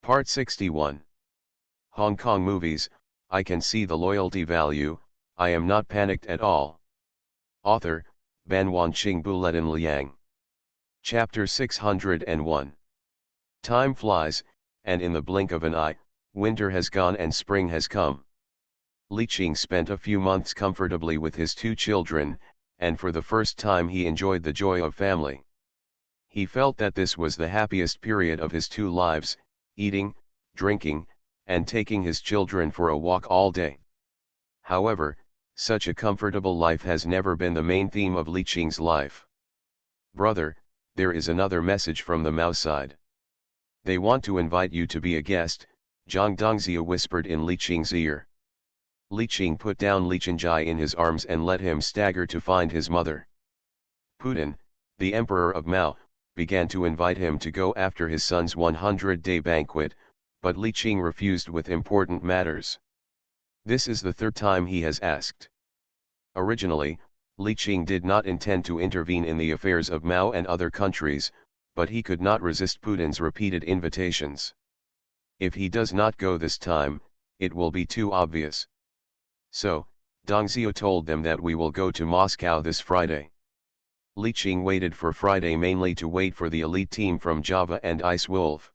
Part 61. Hong Kong movies, I can see the loyalty value, I am not panicked at all. Author, Ban Wanqing Buletin Liang. Chapter 601. Time flies, and in the blink of an eye, winter has gone and spring has come. Li Qing spent a few months comfortably with his two children, and for the first time he enjoyed the joy of family. He felt that this was the happiest period of his two lives, eating, drinking, and taking his children for a walk all day. However, such a comfortable life has never been the main theme of Li Qing's life. Brother, there is another message from the Mao side. They want to invite you to be a guest, Zhang Dongzhi whispered in Li Qing's ear. Li Qing put down Li Chenjai in his arms and let him stagger to find his mother. Putin, the emperor of Mao, began to invite him to go after his son's 100-day banquet, but Li Qing refused with important matters. This is the third time he has asked. Originally, Li Qing did not intend to intervene in the affairs of Mao and other countries, but he could not resist Putin's repeated invitations. If he does not go this time, it will be too obvious. So, Dongzhi told them that we will go to Moscow this Friday. Li Qing waited for Friday mainly to wait for the elite team from Java and Ice Wolf.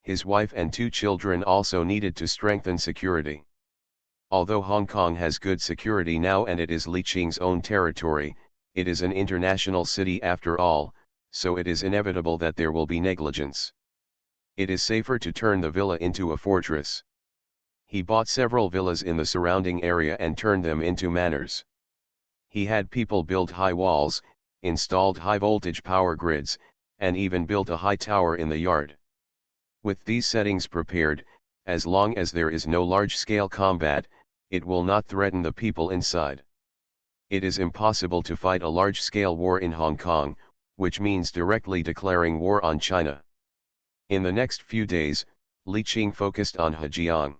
His wife and two children also needed to strengthen security. Although Hong Kong has good security now and it is Li Qing's own territory, it is an international city after all, so it is inevitable that there will be negligence. It is safer to turn the villa into a fortress. He bought several villas in the surrounding area and turned them into manors. He had people build high walls, installed high-voltage power grids, and even built a high tower in the yard. With these settings prepared, as long as there is no large-scale combat, it will not threaten the people inside. It is impossible to fight a large-scale war in Hong Kong, which means directly declaring war on China. In the next few days, Li Qing focused on Hejiang.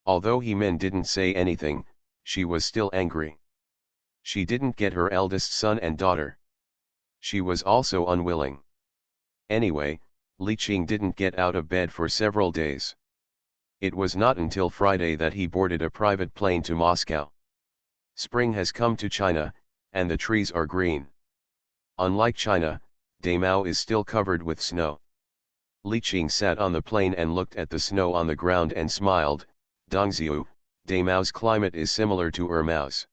Although He Min didn't say anything, she was still angry. She didn't get her eldest son and daughter. She was also unwilling. Anyway, Li Qing didn't get out of bed for several days. It was not until Friday that he boarded a private plane to Moscow. Spring has come to China, and the trees are green. Unlike China, Damao is still covered with snow. Li Qing sat on the plane and looked at the snow on the ground and smiled. Dongzhi, Damao's climate is similar to Mao's.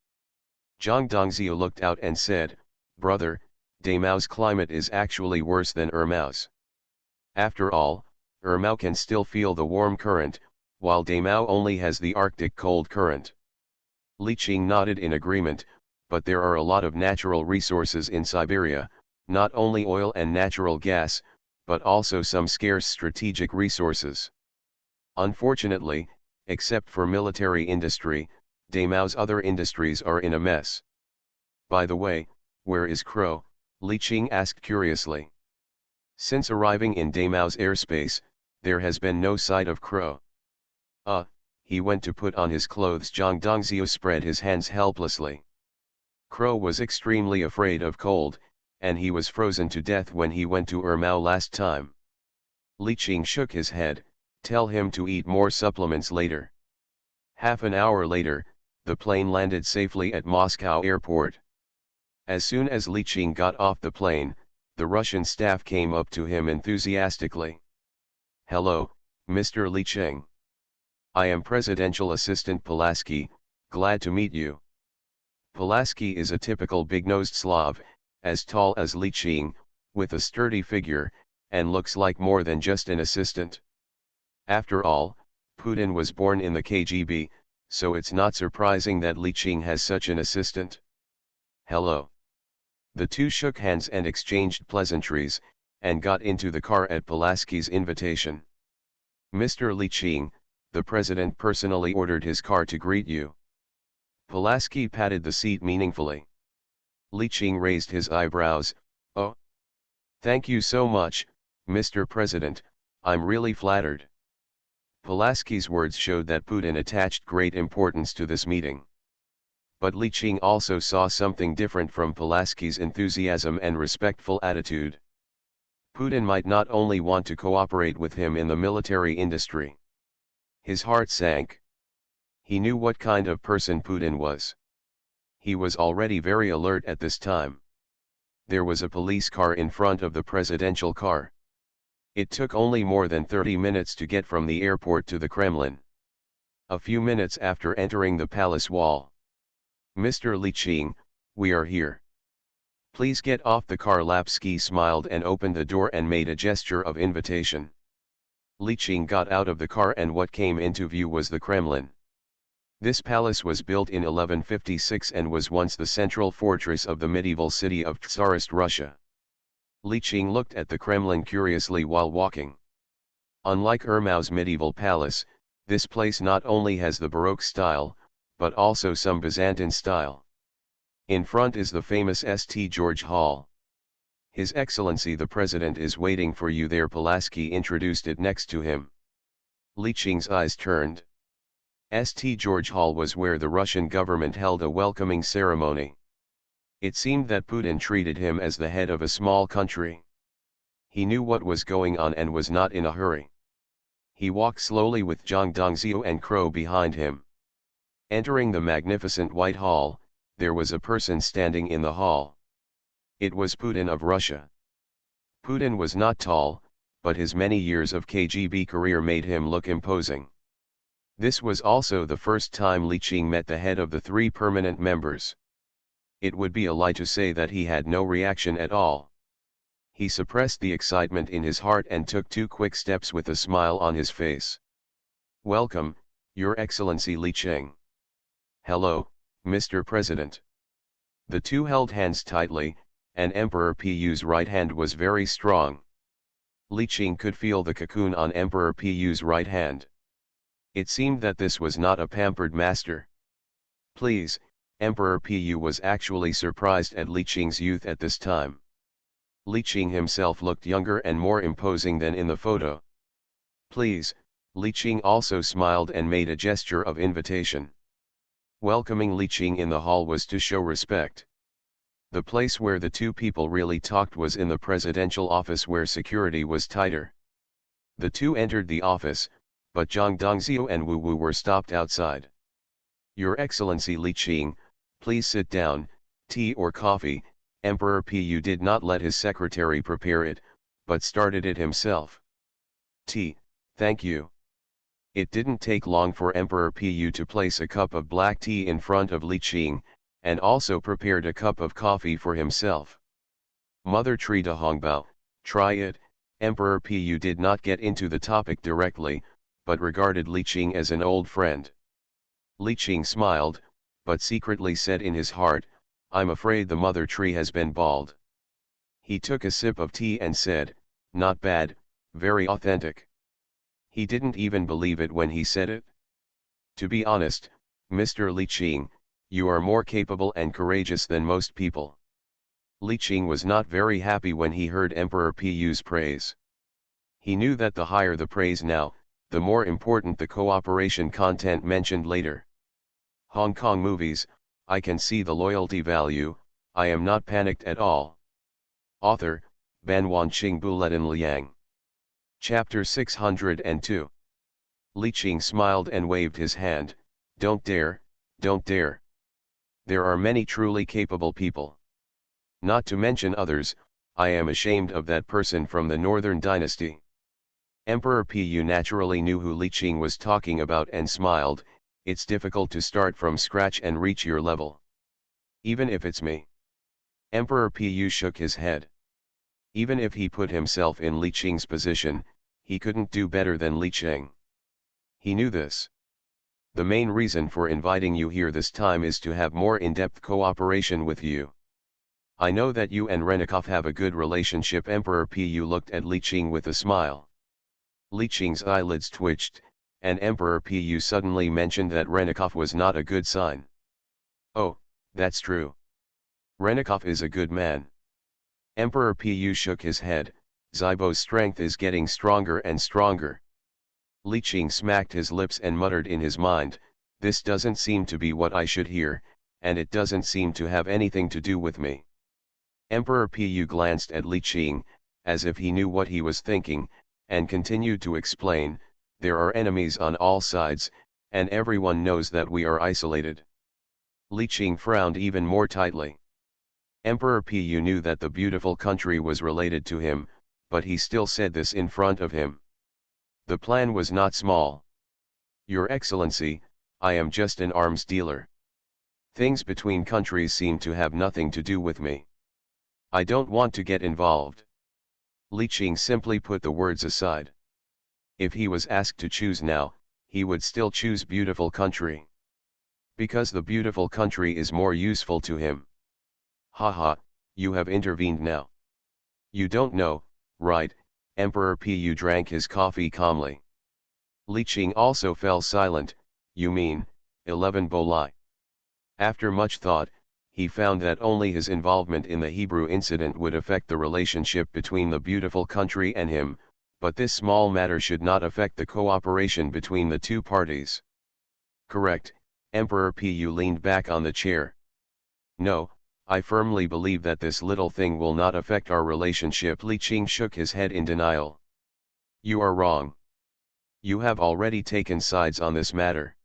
Zhang Dongzhi looked out and said, Brother, Damao's climate is actually worse than Mao's. After all, Mao can still feel the warm current, while Damao only has the Arctic cold current. Li Qing nodded in agreement, but there are a lot of natural resources in Siberia, not only oil and natural gas, but also some scarce strategic resources. Unfortunately, except for military industry, Damao's other industries are in a mess. By the way, where is Crow? Li Qing asked curiously. Since arriving in Damao's airspace, there has been no sight of Crow. He went to put on his clothes. Zhang Dongzhi spread his hands helplessly. Crow was extremely afraid of cold, and he was frozen to death when he went to Mao last time. Li Qing shook his head, tell him to eat more supplements later. Half an hour later, the plane landed safely at Moscow airport. As soon as Li Qing got off the plane, the Russian staff came up to him enthusiastically. Hello, Mr. Li Qing. I am Presidential Assistant Pulaski, glad to meet you. Pulaski is a typical big-nosed Slav, as tall as Li Qing, with a sturdy figure, and looks like more than just an assistant. After all, Putin was born in the KGB, so it's not surprising that Li Qing has such an assistant. Hello. The two shook hands and exchanged pleasantries, and got into the car at Pulaski's invitation. Mr. Li Qing, the president personally ordered his car to greet you. Pulaski patted the seat meaningfully. Li Qing raised his eyebrows. Oh. Thank you so much, Mr. President, I'm really flattered. Pulaski's words showed that Putin attached great importance to this meeting. But Li Qing also saw something different from Pulaski's enthusiasm and respectful attitude. Putin might not only want to cooperate with him in the military industry. His heart sank. He knew what kind of person Putin was. He was already very alert at this time. There was a police car in front of the presidential car. It took only more than 30 minutes to get from the airport to the Kremlin. A few minutes after entering the palace wall. "Mr. Li Qing, we are here. Please get off the car." Lapsky smiled and opened the door and made a gesture of invitation. Li Qing got out of the car and what came into view was the Kremlin. This palace was built in 1156 and was once the central fortress of the medieval city of Tsarist Russia. Li Qing looked at the Kremlin curiously while walking. Unlike Ermau's medieval palace, this place not only has the Baroque style, but also some Byzantine style. In front is the famous St. George Hall. "His Excellency the President is waiting for you there." Pulaski introduced it next to him. Li Qing's eyes turned. St. George Hall was where the Russian government held a welcoming ceremony. It seemed that Putin treated him as the head of a small country. He knew what was going on and was not in a hurry. He walked slowly with Zhang Dongzhou and Crow behind him. Entering the magnificent White Hall, there was a person standing in the hall. It was Putin of Russia. Putin was not tall, but his many years of KGB career made him look imposing. This was also the first time Li Qing met the head of the 3 permanent members. It would be a lie to say that he had no reaction at all. He suppressed the excitement in his heart and took 2 quick steps with a smile on his face. "Welcome, Your Excellency Li Qing." "Hello, Mr. President." The two held hands tightly, and Emperor Pu's right hand was very strong. Li Qing could feel the cocoon on Emperor Pu's right hand. It seemed that this was not a pampered master. "Please," Emperor Pu was actually surprised at Li Qing's youth at this time. Li Qing himself looked younger and more imposing than in the photo. "Please," Li Qing also smiled and made a gesture of invitation. Welcoming Li Qing in the hall was to show respect. The place where the two people really talked was in the presidential office where security was tighter. The two entered the office, but Zhang Dongzhou and Wu Wu were stopped outside. "Your Excellency Li Qing, please sit down, tea or coffee." Emperor Pu did not let his secretary prepare it, but started it himself. "Tea, thank you." It didn't take long for Emperor Pu to place a cup of black tea in front of Li Qing, and also prepared a cup of coffee for himself. "Mother Tree de Hongbao, try it." Emperor Pu did not get into the topic directly, but regarded Li Qing as an old friend. Li Qing smiled, but secretly said in his heart, "I'm afraid the mother tree has been bald." He took a sip of tea and said, "Not bad, very authentic." He didn't even believe it when he said it. "To be honest, Mr. Li Qing, you are more capable and courageous than most people." Li Qing was not very happy when he heard Emperor Pu's praise. He knew that the higher the praise now, the more important the cooperation content mentioned later. Hong Kong movies, I can see the loyalty value, I am not panicked at all. Author, Ban Wanqing Buletin Liang. Chapter 602. Li Qing smiled and waved his hand. Don't dare, don't dare. There are many truly capable people. Not to mention others, I am ashamed of that person from the Northern Dynasty." Emperor Pu naturally knew who Li Qing was talking about and smiled. "It's difficult to start from scratch and reach your level. Even if it's me." Emperor Pu shook his head. Even if he put himself in Li Qing's position, he couldn't do better than Li Qing. He knew this. "The main reason for inviting you here this time is to have more in-depth cooperation with you. I know that you and Renikov have a good relationship." Emperor Pu looked at Li Qing with a smile. Li Qing's eyelids twitched, and Emperor Pu suddenly mentioned that Renikov was not a good sign. "Oh, that's true. Renikov is a good man." Emperor Pu shook his head. "Zibo's strength is getting stronger and stronger." Li Qing smacked his lips and muttered in his mind, "This doesn't seem to be what I should hear, and it doesn't seem to have anything to do with me." Emperor Pu glanced at Li Qing, as if he knew what he was thinking, and continued to explain, there are enemies on all sides, and everyone knows that we are isolated. Li Qing frowned even more tightly. Emperor Pu knew that the beautiful country was related to him, but he still said this in front of him. The plan was not small. Your Excellency, I am just an arms dealer. Things between countries seem to have nothing to do with me. I don't want to get involved. Li Qing simply put the words aside. If he was asked to choose now, he would still choose beautiful country. Because the beautiful country is more useful to him. Haha, you have intervened now. You don't know, right? Emperor Pu drank his coffee calmly. Li Qing also fell silent. You mean, 11 Bolai. After much thought, he found that only his involvement in the Hebrew incident would affect the relationship between the beautiful country and him, but this small matter should not affect the cooperation between the two parties. Correct, Emperor Pu leaned back on the chair. No, I firmly believe that this little thing will not affect our relationship. Li Qing shook his head in denial. You are wrong. You have already taken sides on this matter.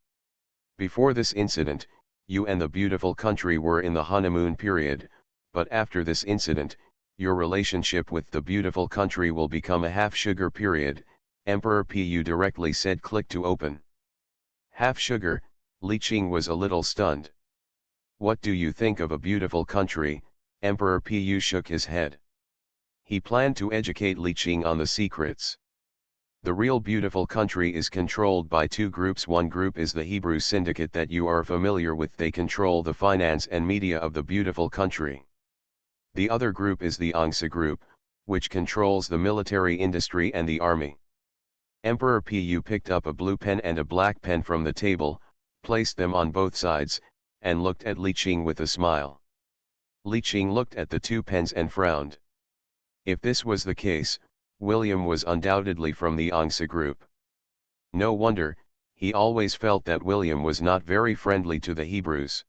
Before this incident, you and the beautiful country were in the honeymoon period, but after this incident, your relationship with the beautiful country will become a half-sugar period, Emperor Pu directly said. Click to open. Half-sugar, Li Qing was a little stunned. What do you think of a beautiful country? Emperor Pu shook his head. He planned to educate Li Qing on the secrets. The real beautiful country is controlled by two groups. One group is the Hebrew syndicate that you are familiar with. They control the finance and media of the beautiful country. The other group is the Angsa group, which controls the military industry and the army. Emperor Pu picked up a blue pen and a black pen from the table, placed them on both sides, and looked at Li Qing with a smile. Li Qing looked at the two pens and frowned. If this was the case, William was undoubtedly from the Angsa group. No wonder, he always felt that William was not very friendly to the Hebrews.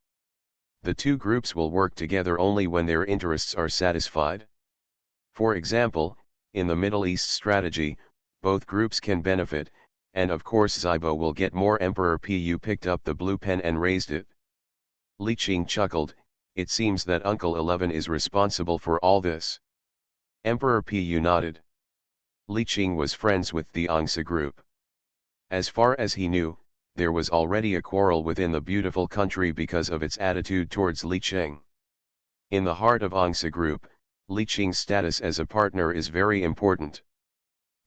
The two groups will work together only when their interests are satisfied. For example, in the Middle East strategy, both groups can benefit, and of course Zibo will get more. Emperor Pu picked up the blue pen and raised it. Li Qing chuckled. It seems that Uncle 11 is responsible for all this. Emperor Pu nodded. Li Qing was friends with the Angsa group. As far as he knew, there was already a quarrel within the beautiful country because of its attitude towards Li Qing. In the heart of Angsa group, Li Qing's status as a partner is very important.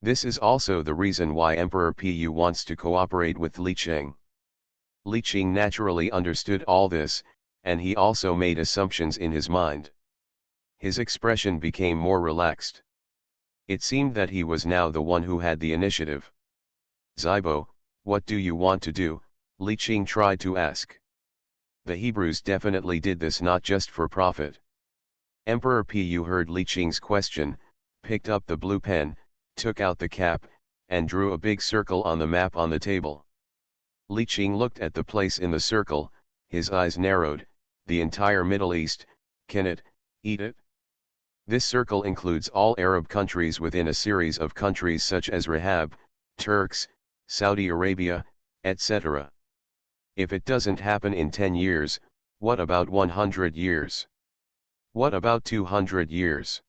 This is also the reason why Emperor Pu wants to cooperate with Li Qing. Li Qing naturally understood all this, and he also made assumptions in his mind. His expression became more relaxed. It seemed that he was now the one who had the initiative. Zibo, what do you want to do? Li Qing tried to ask. The Hebrews definitely did this not just for profit. Emperor Pu heard Li Qing's question, picked up the blue pen, took out the cap, and drew a big circle on the map on the table. Li Qing looked at the place in the circle, his eyes narrowed. The entire Middle East, can it eat it? This circle includes all Arab countries within a series of countries such as Rahab, Turks, Saudi Arabia, etc. If it doesn't happen in 10 years, what about 100 years? What about 200 years?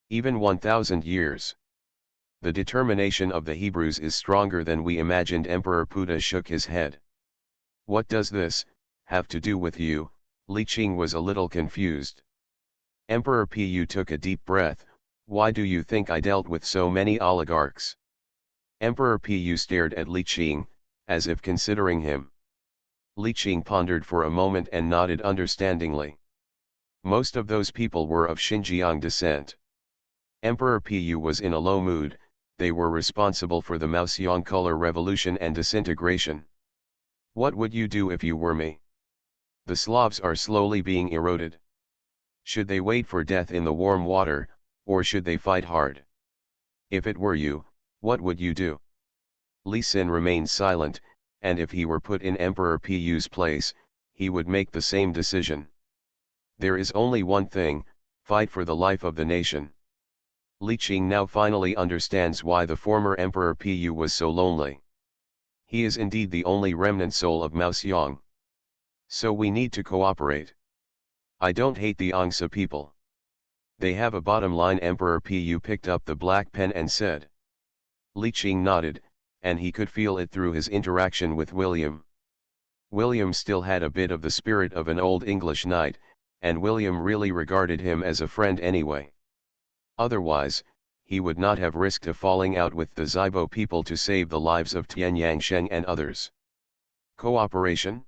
Even 1000 years? The determination of the Hebrews is stronger than we imagined. Emperor Pu shook his head. What does this have to do with you? Li Qing was a little confused. Emperor Pu took a deep breath. Why do you think I dealt with so many oligarchs? Emperor Pu stared at Li Qing, as if considering him. Li Qing pondered for a moment and nodded understandingly. Most of those people were of Xinjiang descent. Emperor Pu was in a low mood. They were responsible for the Maoxiong color revolution and disintegration. What would you do if you were me? The Slavs are slowly being eroded. Should they wait for death in the warm water, or should they fight hard? If it were you, what would you do? Li Xin remained silent, and if he were put in Emperor Pu's place, he would make the same decision. There is only one thing, fight for the life of the nation. Li Qing now finally understands why the former Emperor Pu was so lonely. He is indeed the only remnant soul of Mao Xiang. So we need to cooperate. I don't hate the Angsa people. They have a bottom line. Emperor Pu picked up the black pen and said. Li Qing nodded, and he could feel it through his interaction with William. William still had a bit of the spirit of an old English knight, and William really regarded him as a friend anyway. Otherwise, he would not have risked a falling out with the Zibo people to save the lives of Tian Yangsheng and others. Cooperation?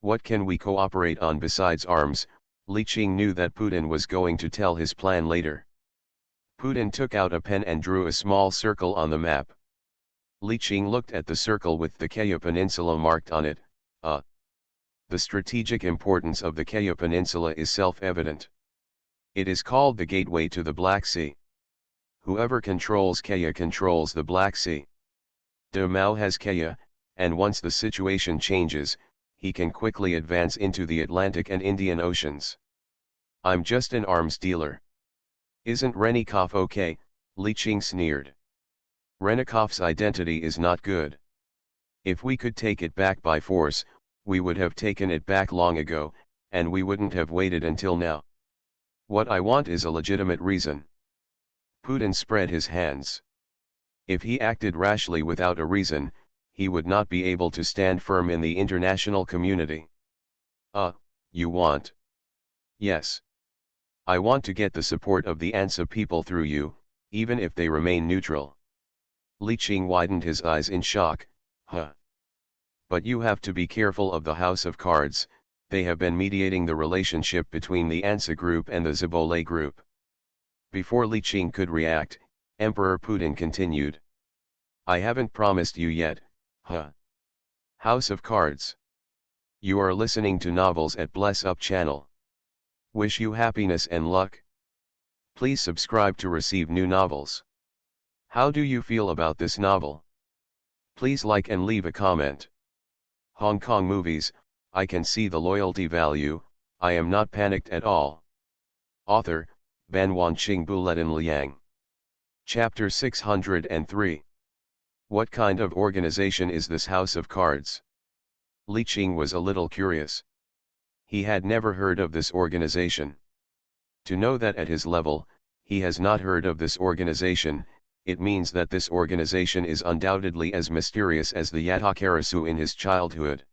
What can we cooperate on besides arms? Li Qing knew that Putin was going to tell his plan later. Putin took out a pen and drew a small circle on the map. Li Qing looked at the circle with the Kaya Peninsula marked on it. The strategic importance of the Kaya Peninsula is self-evident. It is called the gateway to the Black Sea. Whoever controls Kaya controls the Black Sea. De Mao has Kaya, and once the situation changes, he can quickly advance into the Atlantic and Indian Oceans. I'm just an arms dealer. Isn't Renikov okay? Li Qing sneered. Renikov's identity is not good. If we could take it back by force, we would have taken it back long ago, and we wouldn't have waited until now. What I want is a legitimate reason. Putin spread his hands. If he acted rashly without a reason, he would not be able to stand firm in the international community. You want? Yes. I want to get the support of the Ansa people through you, even if they remain neutral. Li Qing widened his eyes in shock. But you have to be careful of the House of Cards. They have been mediating the relationship between the Ansa group and the Zibole group. Before Li Qing could react, Emperor Putin continued. I haven't promised you yet, House of Cards. You are listening to novels at Bless Up channel. Wish you happiness and luck. Please subscribe to receive new novels. How do you feel about this novel? Please like and leave a comment. Hong Kong movies, I can see the loyalty value, I am not panicked at all. Author, Ban Wanqing Buletin Liang. Chapter 603. What kind of organization is this House of Cards? Li Qing was a little curious. He had never heard of this organization. To know that at his level, he has not heard of this organization, it means that this organization is undoubtedly as mysterious as the Yatakarasu in his childhood.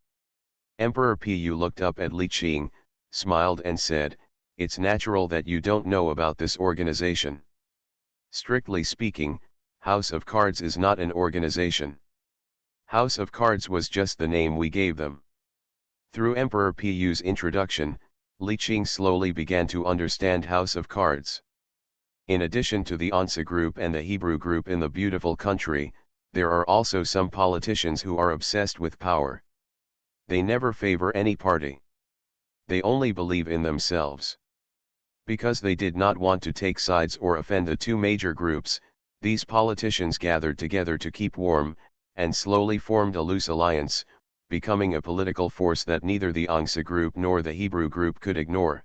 Emperor Pu looked up at Li Qing, smiled and said, It's natural that you don't know about this organization. Strictly speaking, House of Cards is not an organization. House of Cards was just the name we gave them. Through Emperor Pu's introduction, Li Qing slowly began to understand House of Cards. In addition to the Ansa group and the Hebrew group in the beautiful country, there are also some politicians who are obsessed with power. They never favor any party. They only believe in themselves. Because they did not want to take sides or offend the two major groups, these politicians gathered together to keep warm, and slowly formed a loose alliance, becoming a political force that neither the Angsa group nor the Hebrew group could ignore.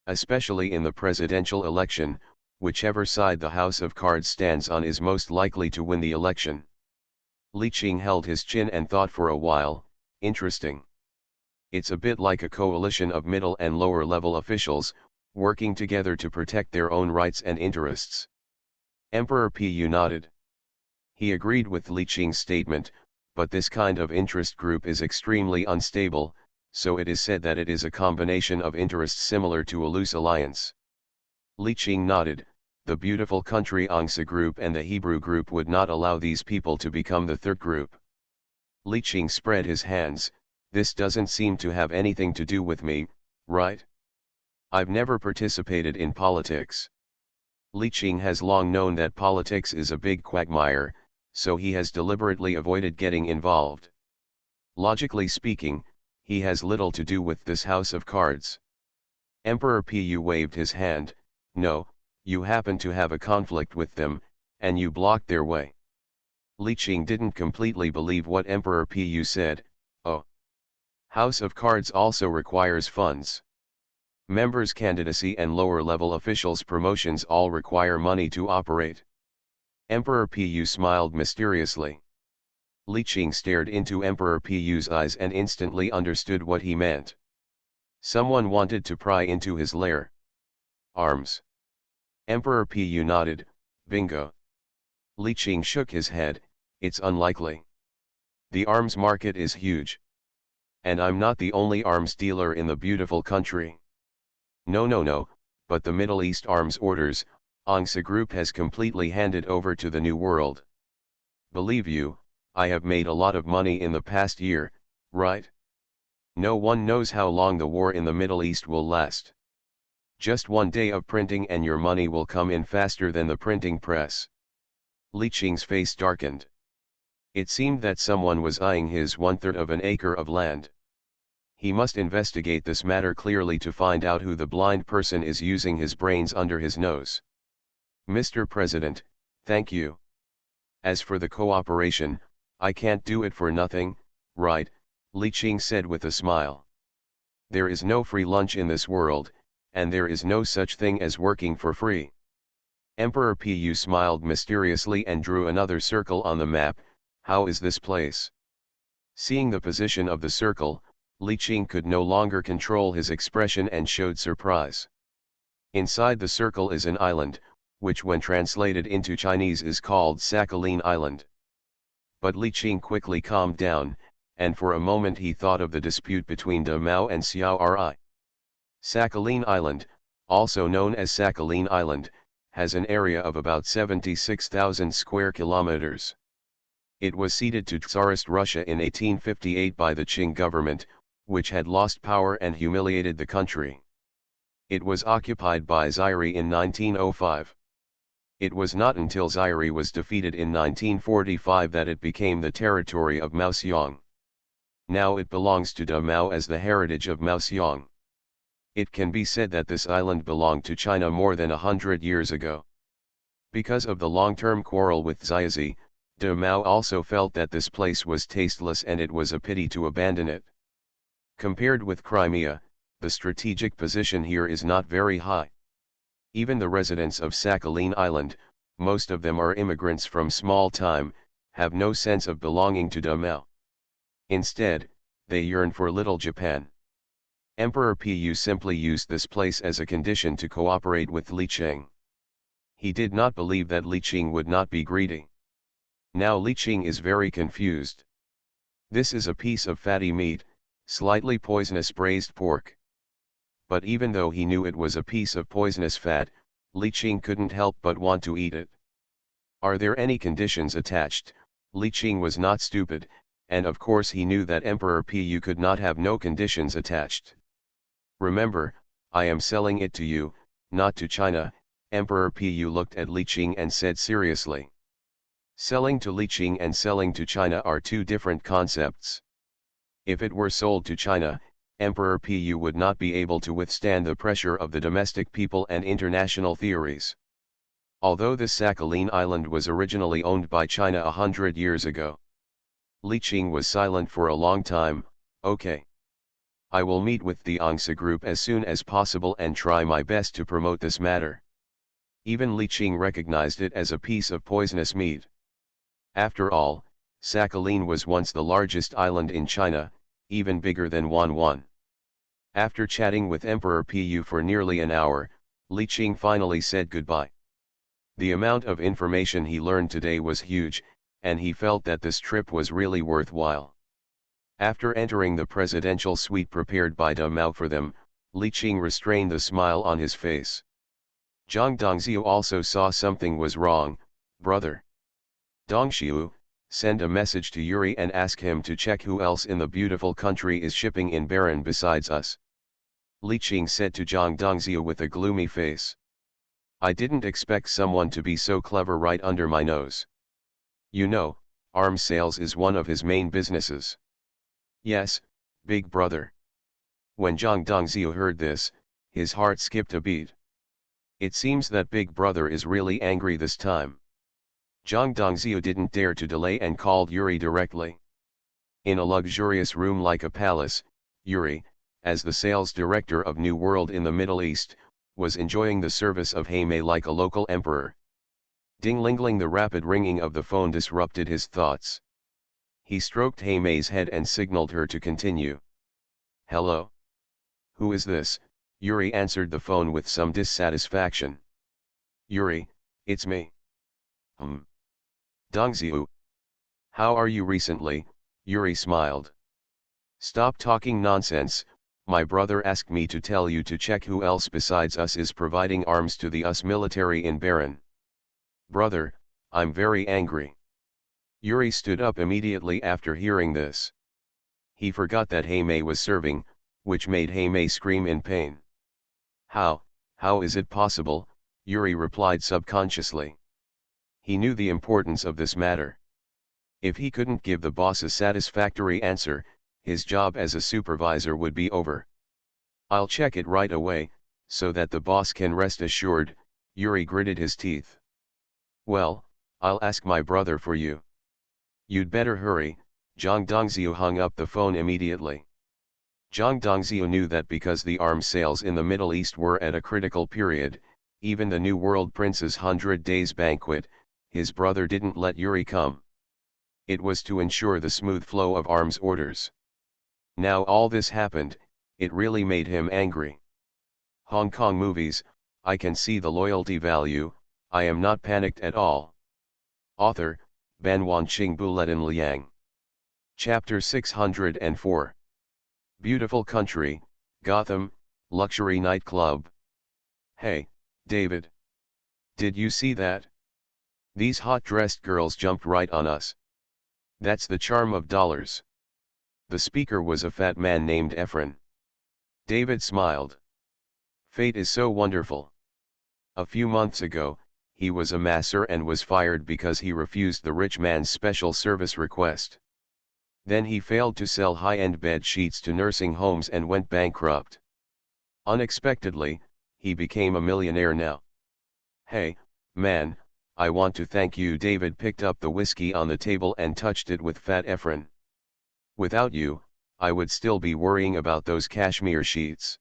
Especially in the presidential election, whichever side the House of Cards stands on is most likely to win the election. Li Qing held his chin and thought for a while. Interesting. It's a bit like a coalition of middle and lower level officials, working together to protect their own rights and interests. Emperor Pu nodded. He agreed with Li Qing's statement, but this kind of interest group is extremely unstable, so it is said that it is a combination of interests similar to a loose alliance. Li Qing nodded. The beautiful country Angsa group and the Hebrew group would not allow these people to become the third group. Li Qing spread his hands. This doesn't seem to have anything to do with me, right? I've never participated in politics. Li Qing has long known that politics is a big quagmire, so he has deliberately avoided getting involved. Logically speaking, he has little to do with this House of Cards. Emperor Pu waved his hand. No, you happen to have a conflict with them, and you blocked their way. Li Qing didn't completely believe what Emperor Pu said. Oh. House of Cards also requires funds. Members' candidacy and lower-level officials' promotions all require money to operate. Emperor Pu smiled mysteriously. Li Qing stared into Emperor Pu's eyes and instantly understood what he meant. Someone wanted to pry into his lair. Arms. Emperor Pu nodded, bingo. Li Qing shook his head, it's unlikely. The arms market is huge. And I'm not the only arms dealer in the beautiful country. No, but the Middle East arms orders, Angsa Group has completely handed over to the New World. Believe you, I have made a lot of money in the past year, right? No one knows how long the war in the Middle East will last. Just one day of printing and your money will come in faster than the printing press. Li Qing's face darkened. It seemed that someone was eyeing his 1/3 of an acre of land. He must investigate this matter clearly to find out who the blind person is using his brains under his nose. Mr. President, thank you. As for the cooperation, I can't do it for nothing, right? Li Qing said with a smile. There is no free lunch in this world, and there is no such thing as working for free. Emperor Pu smiled mysteriously and drew another circle on the map. How is this place? Seeing the position of the circle, Li Qing could no longer control his expression and showed surprise. Inside the circle is an island, which when translated into Chinese is called Sakhalin Island. But Li Qing quickly calmed down, and for a moment he thought of the dispute between De Mao and Xiao Ri. Sakhalin Island, also known as Sakhalin Island, has an area of about 76,000 square kilometers. It was ceded to Tsarist Russia in 1858 by the Qing government, which had lost power and humiliated the country. It was occupied by Zaire in 1905. It was not until Zaire was defeated in 1945 that it became the territory of Maoxiong. Now it belongs to De Mao as the heritage of Maoxiong. It can be said that this island belonged to China more than 100 years ago. Because of the long-term quarrel with Ziazi, De Mao also felt that this place was tasteless and it was a pity to abandon it. Compared with Crimea, the strategic position here is not very high. Even the residents of Sakhalin Island, most of them are immigrants from small time, have no sense of belonging to De Mao. Instead, they yearn for Little Japan. Emperor Pu simply used this place as a condition to cooperate with Li Qing. He did not believe that Li Qing would not be greedy. Now Li Qing is very confused. This is a piece of fatty meat, slightly poisonous braised pork. But even though he knew it was a piece of poisonous fat, Li Qing couldn't help but want to eat it. Are there any conditions attached? Li Qing was not stupid, and of course he knew that Emperor Pu could not have no conditions attached. Remember, I am selling it to you, not to China. Emperor Pu looked at Li Qing and said seriously. Selling to Li Qing and selling to China are two different concepts. If it were sold to China, Emperor Pu would not be able to withstand the pressure of the domestic people and international theories. Although this Sakhalin Island was originally owned by China 100 years ago. Li Qing was silent for a long time. Okay. I will meet with the Angsa Group as soon as possible and try my best to promote this matter. Even Li Qing recognized it as a piece of poisonous meat. After all, Sakhalin was once the largest island in China, even bigger than Wanwan. After chatting with Emperor Pu for nearly an hour, Li Qing finally said goodbye. The amount of information he learned today was huge, and he felt that this trip was really worthwhile. After entering the presidential suite prepared by De Mao for them, Li Qing restrained the smile on his face. Zhang Dongxiu also saw something was wrong. Brother Dongxiu, send a message to Yuri and ask him to check who else in the beautiful country is shipping in Baron besides us. Li Qing said to Zhang Dongxiu with a gloomy face. I didn't expect someone to be so clever right under my nose. You know, arms sales is one of his main businesses. Yes, big brother. When Zhang Dongxiu heard this, his heart skipped a beat. It seems that big brother is really angry this time. Zhang Dongxiu didn't dare to delay and called Yuri directly. In a luxurious room like a palace, Yuri, as the sales director of New World in the Middle East, was enjoying the service of Heimei like a local emperor. Ding-ling-ling, the rapid ringing of the phone disrupted his thoughts. He stroked Heimei's head and signaled her to continue. "Hello? Who is this?" Yuri answered the phone with some dissatisfaction. "Yuri, it's me. Dongziu. How are you recently?" Yuri smiled. "Stop talking nonsense. My brother asked me to tell you to check who else besides us is providing arms to the US military in Baron. Brother, I'm very angry." Yuri stood up immediately after hearing this. He forgot that Heimei was serving, which made Heimei scream in pain. How is it possible?" Yuri replied subconsciously. He knew the importance of this matter. If he couldn't give the boss a satisfactory answer, his job as a supervisor would be over. "I'll check it right away, so that the boss can rest assured," Yuri gritted his teeth. "Well, I'll ask my brother for you." "You'd better hurry." Zhang Dongziu hung up the phone immediately. Zhang Dongziu knew that because the arms sales in the Middle East were at a critical period, even the New World Prince's 100 Days banquet, his brother didn't let Yuri come. It was to ensure the smooth flow of arms orders. Now all this happened, it really made him angry. Hong Kong movies, I can see the loyalty value, I am not panicked at all. Author, Ban Wanqing Buletin Liang. Chapter 604. Beautiful country, Gotham, luxury nightclub. "Hey, David. Did you see that? These hot-dressed girls jumped right on us. That's the charm of dollars." The speaker was a fat man named Efren. David smiled. Fate is so wonderful. A few months ago, he was a masser and was fired because he refused the rich man's special service request. Then he failed to sell high-end bed sheets to nursing homes and went bankrupt. Unexpectedly, he became a millionaire now. "Hey, man, I want to thank you." David picked up the whiskey on the table and touched it with fat Efren. "Without you, I would still be worrying about those cashmere sheets."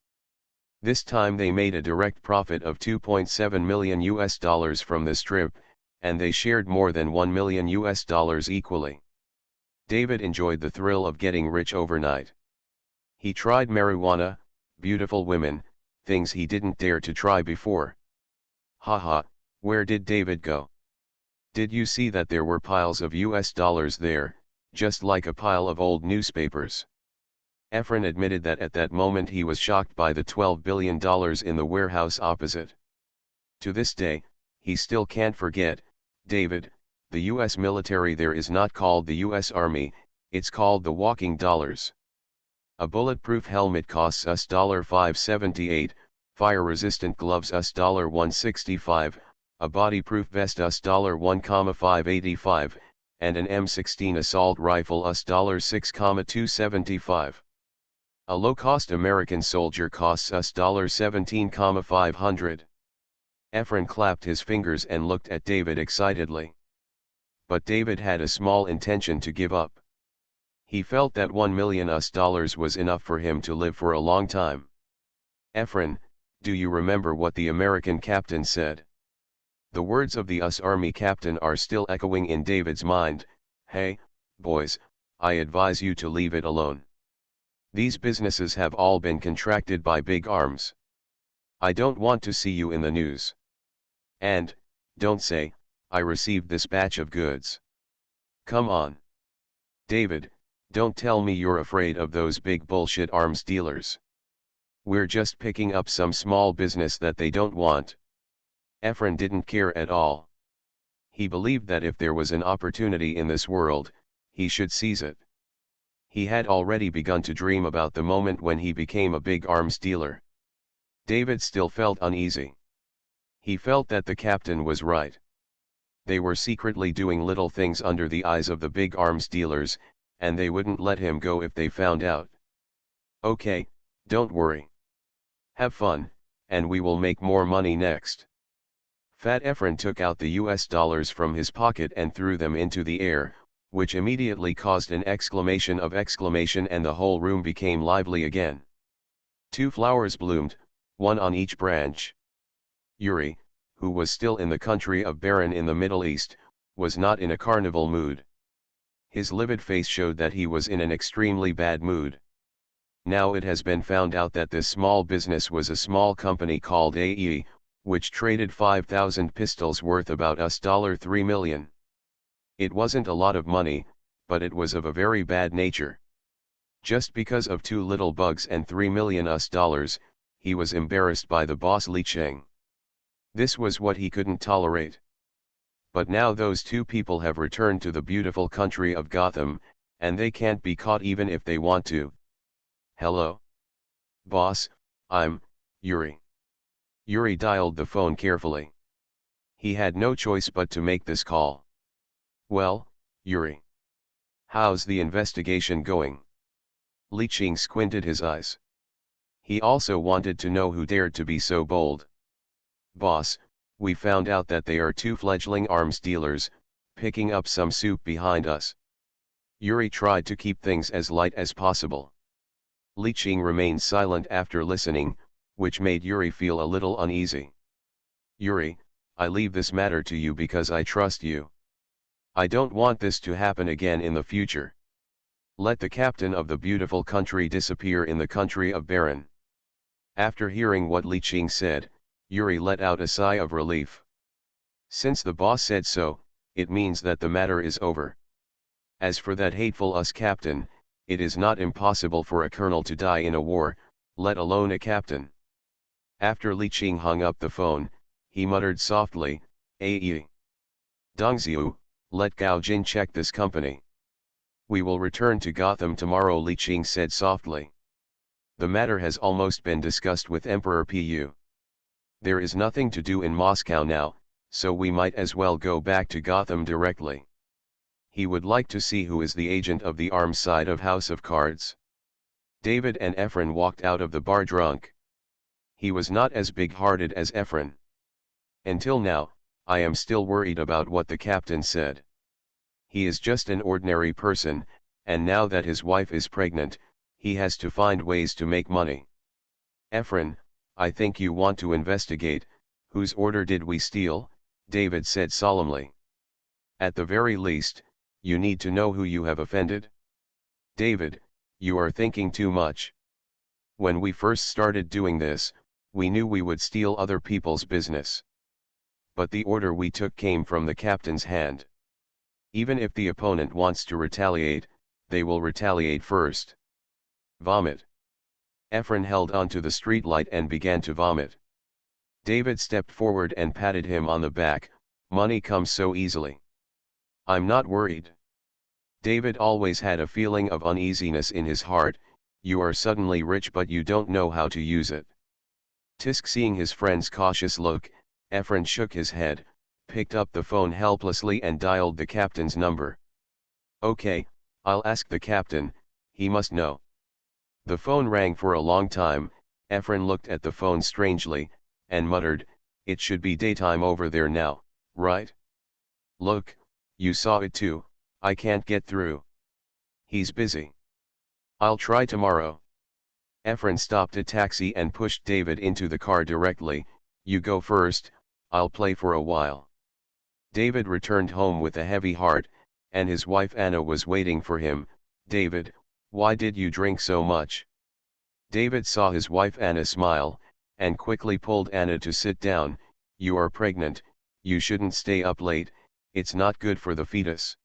This time they made a direct profit of $2.7 million from this trip, and they shared more than $1 million equally. David enjoyed the thrill of getting rich overnight. He tried marijuana, beautiful women, things he didn't dare to try before. Haha, where did David go? Did you see that there were piles of US dollars there, just like a pile of old newspapers? Efren admitted that at that moment he was shocked by the $12 billion in the warehouse opposite. To this day, he still can't forget, "David, the US military there is not called the US Army, it's called the walking dollars. A bulletproof helmet costs us $578, fire-resistant gloves us $165, a body-proof vest us $1,585, and an M16 assault rifle us $6,275. A low-cost American soldier costs us $17,500. Efren clapped his fingers and looked at David excitedly. But David had a small intention to give up. He felt that $1 million was enough for him to live for a long time. "Efren, do you remember what the American captain said?" The words of the US Army captain are still echoing in David's mind. "Hey, boys, I advise you to leave it alone. These businesses have all been contracted by big arms. I don't want to see you in the news. And, don't say, I received this batch of goods. Come on. David, don't tell me you're afraid of those big bullshit arms dealers. We're just picking up some small business that they don't want." Efren didn't care at all. He believed that if there was an opportunity in this world, he should seize it. He had already begun to dream about the moment when he became a big arms dealer. David still felt uneasy. He felt that the captain was right. They were secretly doing little things under the eyes of the big arms dealers, and they wouldn't let him go if they found out. "Okay, don't worry. Have fun, and we will make more money next." Fat Efren took out the US dollars from his pocket and threw them into the air, which immediately caused an exclamation and the whole room became lively again. 2 flowers bloomed, one on each branch. Yuri, who was still in the country of Baran in the Middle East, was not in a carnival mood. His livid face showed that he was in an extremely bad mood. Now it has been found out that this small business was a small company called AE, which traded 5,000 pistols worth about $3 million. It wasn't a lot of money, but it was of a very bad nature. Just because of 2 little bugs and $3 million, he was embarrassed by the boss Li Cheng. This was what he couldn't tolerate. But now those 2 people have returned to the beautiful country of Gotham, and they can't be caught even if they want to. Hello? Boss, I'm Yuri. Yuri dialed the phone carefully. He had no choice but to make this call. Well, Yuri. How's the investigation going? Li Cheng squinted his eyes. He also wanted to know who dared to be so bold. Boss, we found out that they are 2 fledgling arms dealers, picking up some soup behind us. Yuri tried to keep things as light as possible. Li Cheng remained silent after listening, which made Yuri feel a little uneasy. Yuri, I leave this matter to you because I trust you. I don't want this to happen again in the future. Let the captain of the beautiful country disappear in the country of Baran. After hearing what Li Cheng said, Yuri let out a sigh of relief. Since the boss said so, it means that the matter is over. As for that hateful captain, it is not impossible for a colonel to die in a war, let alone a captain. After Li Cheng hung up the phone, he muttered softly, "Aye. Dongziu, let Gao Jin check this company. We will return to Gotham tomorrow," Li Cheng said softly. The matter has almost been discussed with Emperor Pu. There is nothing to do in Moscow now, so we might as well go back to Gotham directly. He would like to see who is the agent of the arms side of House of Cards. David and Efren walked out of the bar drunk. He was not as big-hearted as Efren. Until now, I am still worried about what the captain said. He is just an ordinary person, and now that his wife is pregnant, he has to find ways to make money. Efren, I think you want to investigate, whose order did we steal? David said solemnly. At the very least, you need to know who you have offended. David, you are thinking too much. When we first started doing this, we knew we would steal other people's business. But the order we took came from the captain's hand. Even if the opponent wants to retaliate, they will retaliate first. Vomit. Efren held onto the streetlight and began to vomit. David stepped forward and patted him on the back. Money comes so easily. I'm not worried. David always had a feeling of uneasiness in his heart. You are suddenly rich but you don't know how to use it. Tisk, seeing his friend's cautious look, Efren shook his head, picked up the phone helplessly and dialed the captain's number. Okay, I'll ask the captain, he must know. The phone rang for a long time. Efren looked at the phone strangely, and muttered, "It should be daytime over there now, right? Look, you saw it too, I can't get through. He's busy. I'll try tomorrow." Efren stopped a taxi and pushed David into the car directly. "You go first, I'll play for a while." David returned home with a heavy heart, and his wife Anna was waiting for him. "David, why did you drink so much?" David saw his wife Anna smile, and quickly pulled Anna to sit down. "You are pregnant, you shouldn't stay up late, it's not good for the fetus."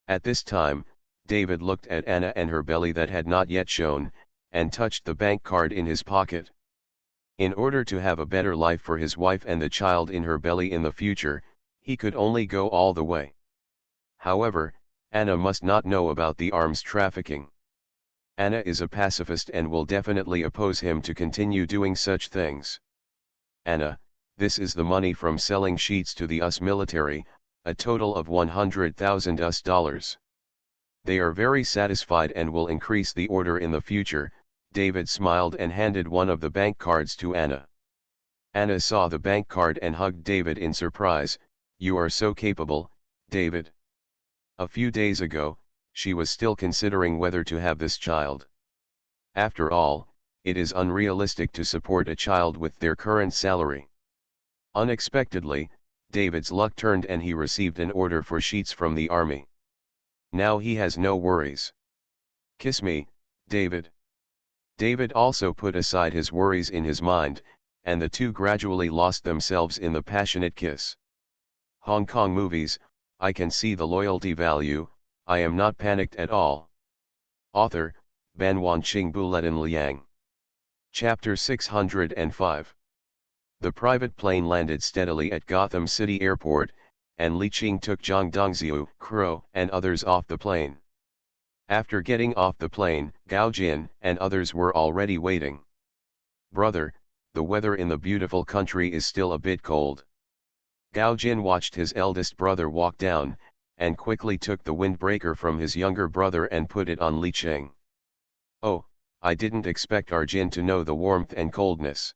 At this time, David looked at Anna and her belly that had not yet shown, and touched the bank card in his pocket. In order to have a better life for his wife and the child in her belly in the future, he could only go all the way. However, Anna must not know about the arms trafficking. Anna is a pacifist and will definitely oppose him to continue doing such things. "Anna, this is the money from selling sheets to the US military, a total of $100,000. They are very satisfied and will increase the order in the future." David smiled and handed one of the bank cards to Anna. Anna saw the bank card and hugged David in surprise. "You are so capable, David." A few days ago, she was still considering whether to have this child. After all, it is unrealistic to support a child with their current salary. Unexpectedly, David's luck turned and he received an order for sheets from the army. Now he has no worries. Kiss me, David. David also put aside his worries in his mind, and the two gradually lost themselves in the passionate kiss. Hong Kong movies, I can see the loyalty value, I am not panicked at all. Author, Ban Wanqing Buletin Liang. Chapter 605. The private plane landed steadily at Gotham City Airport, and Li Qing took Zhang Dongxiu, Crow, and others off the plane. After getting off the plane, Gao Jin and others were already waiting. Brother, the weather in the beautiful country is still a bit cold. Gao Jin watched his eldest brother walk down, and quickly took the windbreaker from his younger brother and put it on Li Qing. Oh, I didn't expect our Jin to know the warmth and coldness.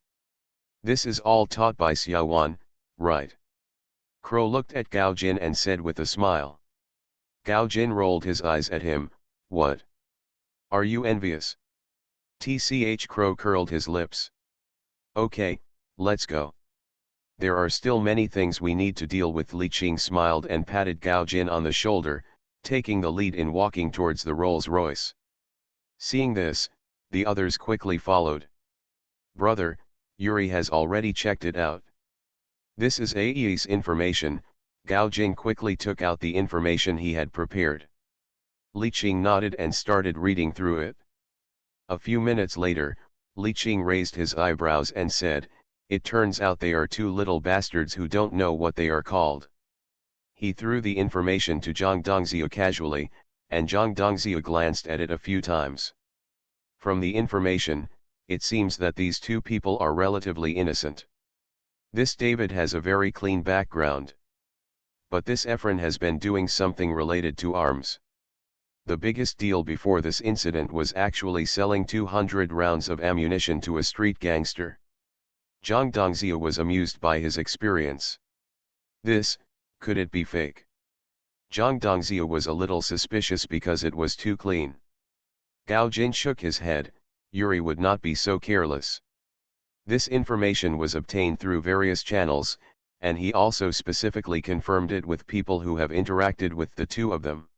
This is all taught by Xiaowan, right? Crow looked at Gao Jin and said with a smile. Gao Jin rolled his eyes at him. What? Are you envious? Tch Crow curled his lips. Okay, let's go. There are still many things we need to deal with. Li Qing smiled and patted Gao Jin on the shoulder, taking the lead in walking towards the Rolls-Royce. Seeing this, the others quickly followed. Brother, Yuri has already checked it out. This is AE's information. Gao Jin quickly took out the information he had prepared. Li Qing nodded and started reading through it. A few minutes later, Li Qing raised his eyebrows and said, "It turns out they are two little bastards who don't know what they are called." He threw the information to Zhang Dongxiu casually, and Zhang Dongxiu glanced at it a few times. From the information, it seems that these two people are relatively innocent. This David has a very clean background. But this Efren has been doing something related to arms. The biggest deal before this incident was actually selling 200 rounds of ammunition to a street gangster. Zhang Dongxiu was amused by his experience. Could it be fake? Zhang Dongxiu was a little suspicious because it was too clean. Gao Jin shook his head. Yuri would not be so careless. This information was obtained through various channels, and he also specifically confirmed it with people who have interacted with the two of them.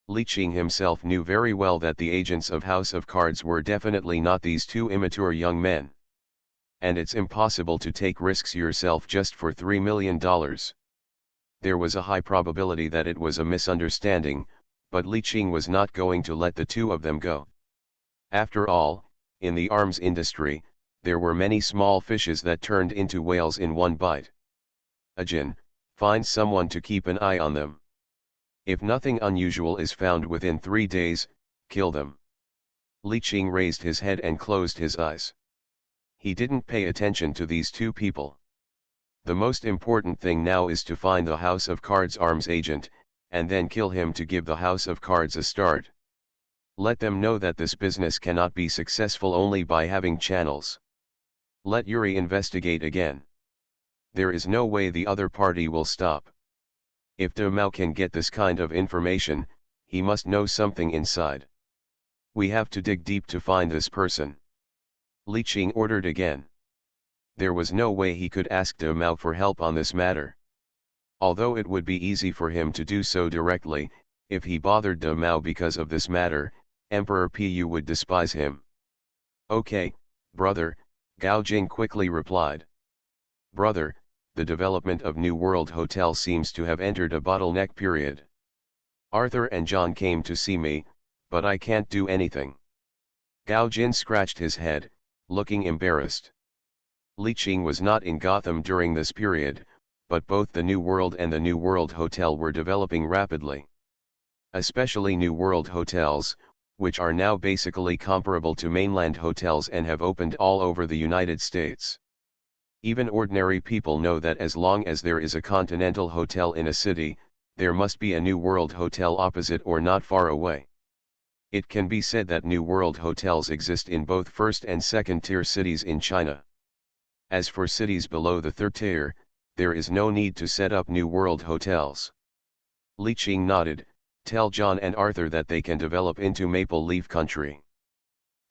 Li Qing himself knew very well that the agents of House of Cards were definitely not these two immature young men. And it's impossible to take risks yourself just for $3 million. There was a high probability that it was a misunderstanding, but Li Qing was not going to let the two of them go. After all, in the arms industry, there were many small fishes that turned into whales in one bite. Ajin, find someone to keep an eye on them. If nothing unusual is found within 3 days, kill them. Li Qing raised his head and closed his eyes. He didn't pay attention to these two people. The most important thing now is to find the House of Cards arms agent, and then kill him to give the House of Cards a start. Let them know that this business cannot be successful only by having channels. Let Yuri investigate again. There is no way the other party will stop. If De Mao can get this kind of information, he must know something inside. We have to dig deep to find this person. Li Qing ordered again. There was no way he could ask De Mao for help on this matter. Although it would be easy for him to do so directly, if he bothered De Mao because of this matter, Emperor Pu would despise him. Okay, brother, Gao Jing quickly replied. Brother, the development of New World Hotel seems to have entered a bottleneck period. Arthur and John came to see me, but I can't do anything. Gao Jin scratched his head, looking embarrassed. Li Qing was not in Gotham during this period, but both the New World and the New World Hotel were developing rapidly. Especially New World hotels, which are now basically comparable to mainland hotels and have opened all over the United States. Even ordinary people know that as long as there is a Continental Hotel in a city, there must be a New World Hotel opposite or not far away. It can be said that New World hotels exist in both first and second tier cities in China. As for cities below the third tier, there is no need to set up New World hotels. Li Qing nodded. Tell John and Arthur that they can develop into Maple Leaf Country.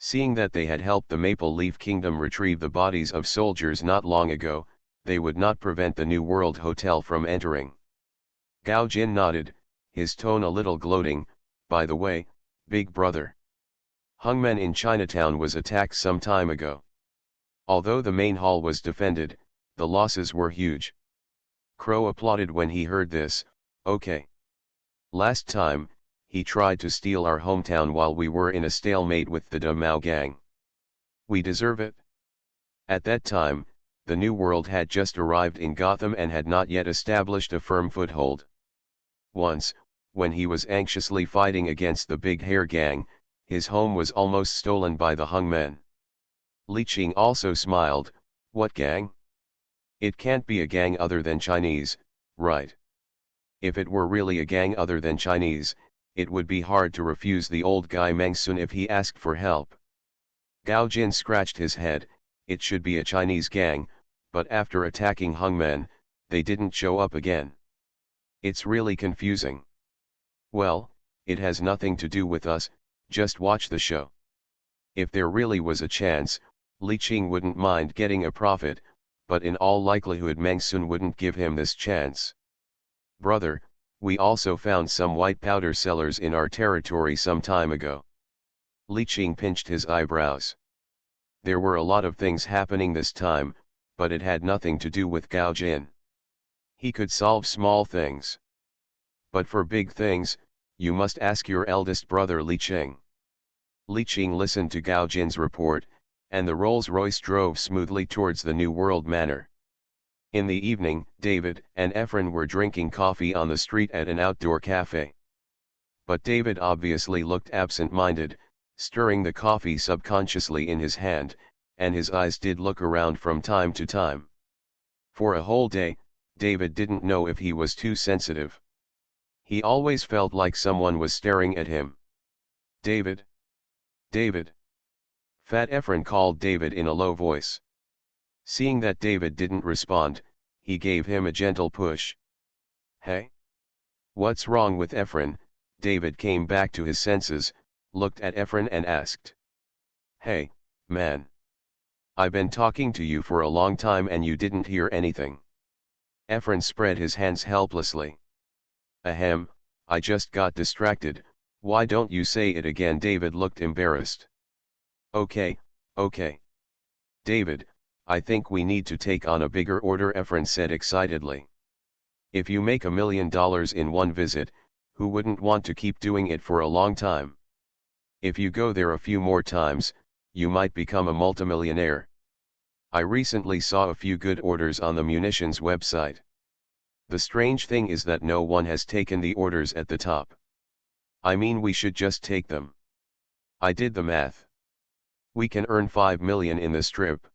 Seeing that they had helped the Maple Leaf Kingdom retrieve the bodies of soldiers not long ago, they would not prevent the New World Hotel from entering. Gao Jin nodded, his tone a little gloating. By the way, big brother, Hungmen in Chinatown was attacked some time ago. Although the main hall was defended, the losses were huge. Crow applauded when he heard this. Okay. Last time, he tried to steal our hometown while we were in a stalemate with the Da Mao gang. We deserve it. At that time, the New World had just arrived in Gotham and had not yet established a firm foothold. Once, when he was anxiously fighting against the Big Hair Gang, his home was almost stolen by the Hungmen. Li Qing also smiled. What gang? It can't be a gang other than Chinese, right? If it were really a gang other than Chinese, it would be hard to refuse the old guy Meng Sun if he asked for help. Gao Jin scratched his head. It should be a Chinese gang, but after attacking Hungmen, they didn't show up again. It's really confusing. Well, it has nothing to do with us, just watch the show. If there really was a chance, Li Qing wouldn't mind getting a profit, but in all likelihood Meng Sun wouldn't give him this chance. Brother, we also found some white powder sellers in our territory some time ago. Li Qing pinched his eyebrows. There were a lot of things happening this time, but it had nothing to do with Gao Jin. He could solve small things. But for big things, you must ask your eldest brother Li Qing. Li Qing listened to Gao Jin's report, and the Rolls-Royce drove smoothly towards the New World Manor. In the evening, David and Efren were drinking coffee on the street at an outdoor cafe. But David obviously looked absent-minded, stirring the coffee subconsciously in his hand, and his eyes did look around from time to time. For a whole day, David didn't know if he was too sensitive. He always felt like someone was staring at him. David? David? Fat Efren called David in a low voice. Seeing that David didn't respond, he gave him a gentle push. Hey? What's wrong with Efren? David came back to his senses, looked at Efren and asked. Hey, man. I've been talking to you for a long time and you didn't hear anything. Efren spread his hands helplessly. Ahem, I just got distracted. Why don't you say it again? David looked embarrassed. Okay, okay. David, I think we need to take on a bigger order, Efren said excitedly. If you make $1 million in one visit, who wouldn't want to keep doing it for a long time? If you go there a few more times, you might become a multimillionaire. I recently saw a few good orders on the munitions website. The strange thing is that no one has taken the orders at the top. I mean, we should just take them. I did the math. We can earn 5 million in the strip.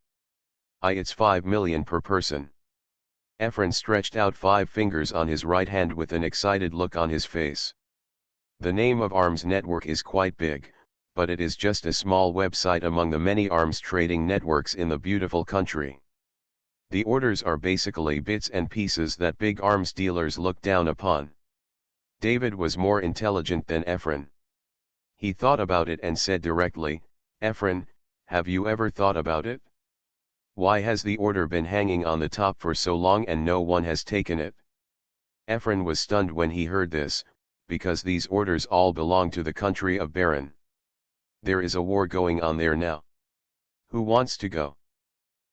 It's 5 million per person. Efren stretched out 5 fingers on his right hand with an excited look on his face. The name of Arms Network is quite big, but it is just a small website among the many arms trading networks in the beautiful country. The orders are basically bits and pieces that big arms dealers look down upon. David was more intelligent than Efren. He thought about it and said directly, Efren, have you ever thought about it? Why has the order been hanging on the top for so long and no one has taken it? Efren was stunned when he heard this, because these orders all belong to the country of Baron. There is a war going on there now. Who wants to go?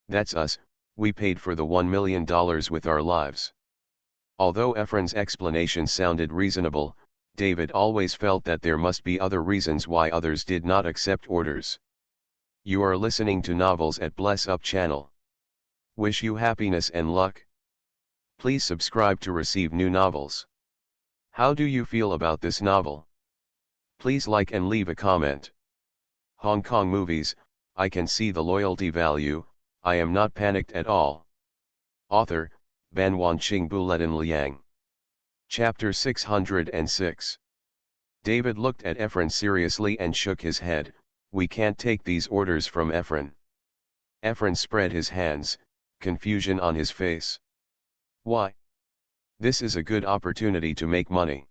That's us, we paid for the $1 million with our lives. Although Efren's explanation sounded reasonable, David always felt that there must be other reasons why others did not accept orders. You are listening to Novels at Bless Up channel. Wish you happiness and luck. Please subscribe to receive new novels. How do you feel about this novel? Please like and leave a comment. Hong Kong movies, I can see the loyalty value, I am not panicked at all. Author, Ban Wanqing Buletin Liang. Chapter 606. David looked at Efren seriously and shook his head. We can't take these orders from Efren. Efren spread his hands, confusion on his face. Why? This is a good opportunity to make money.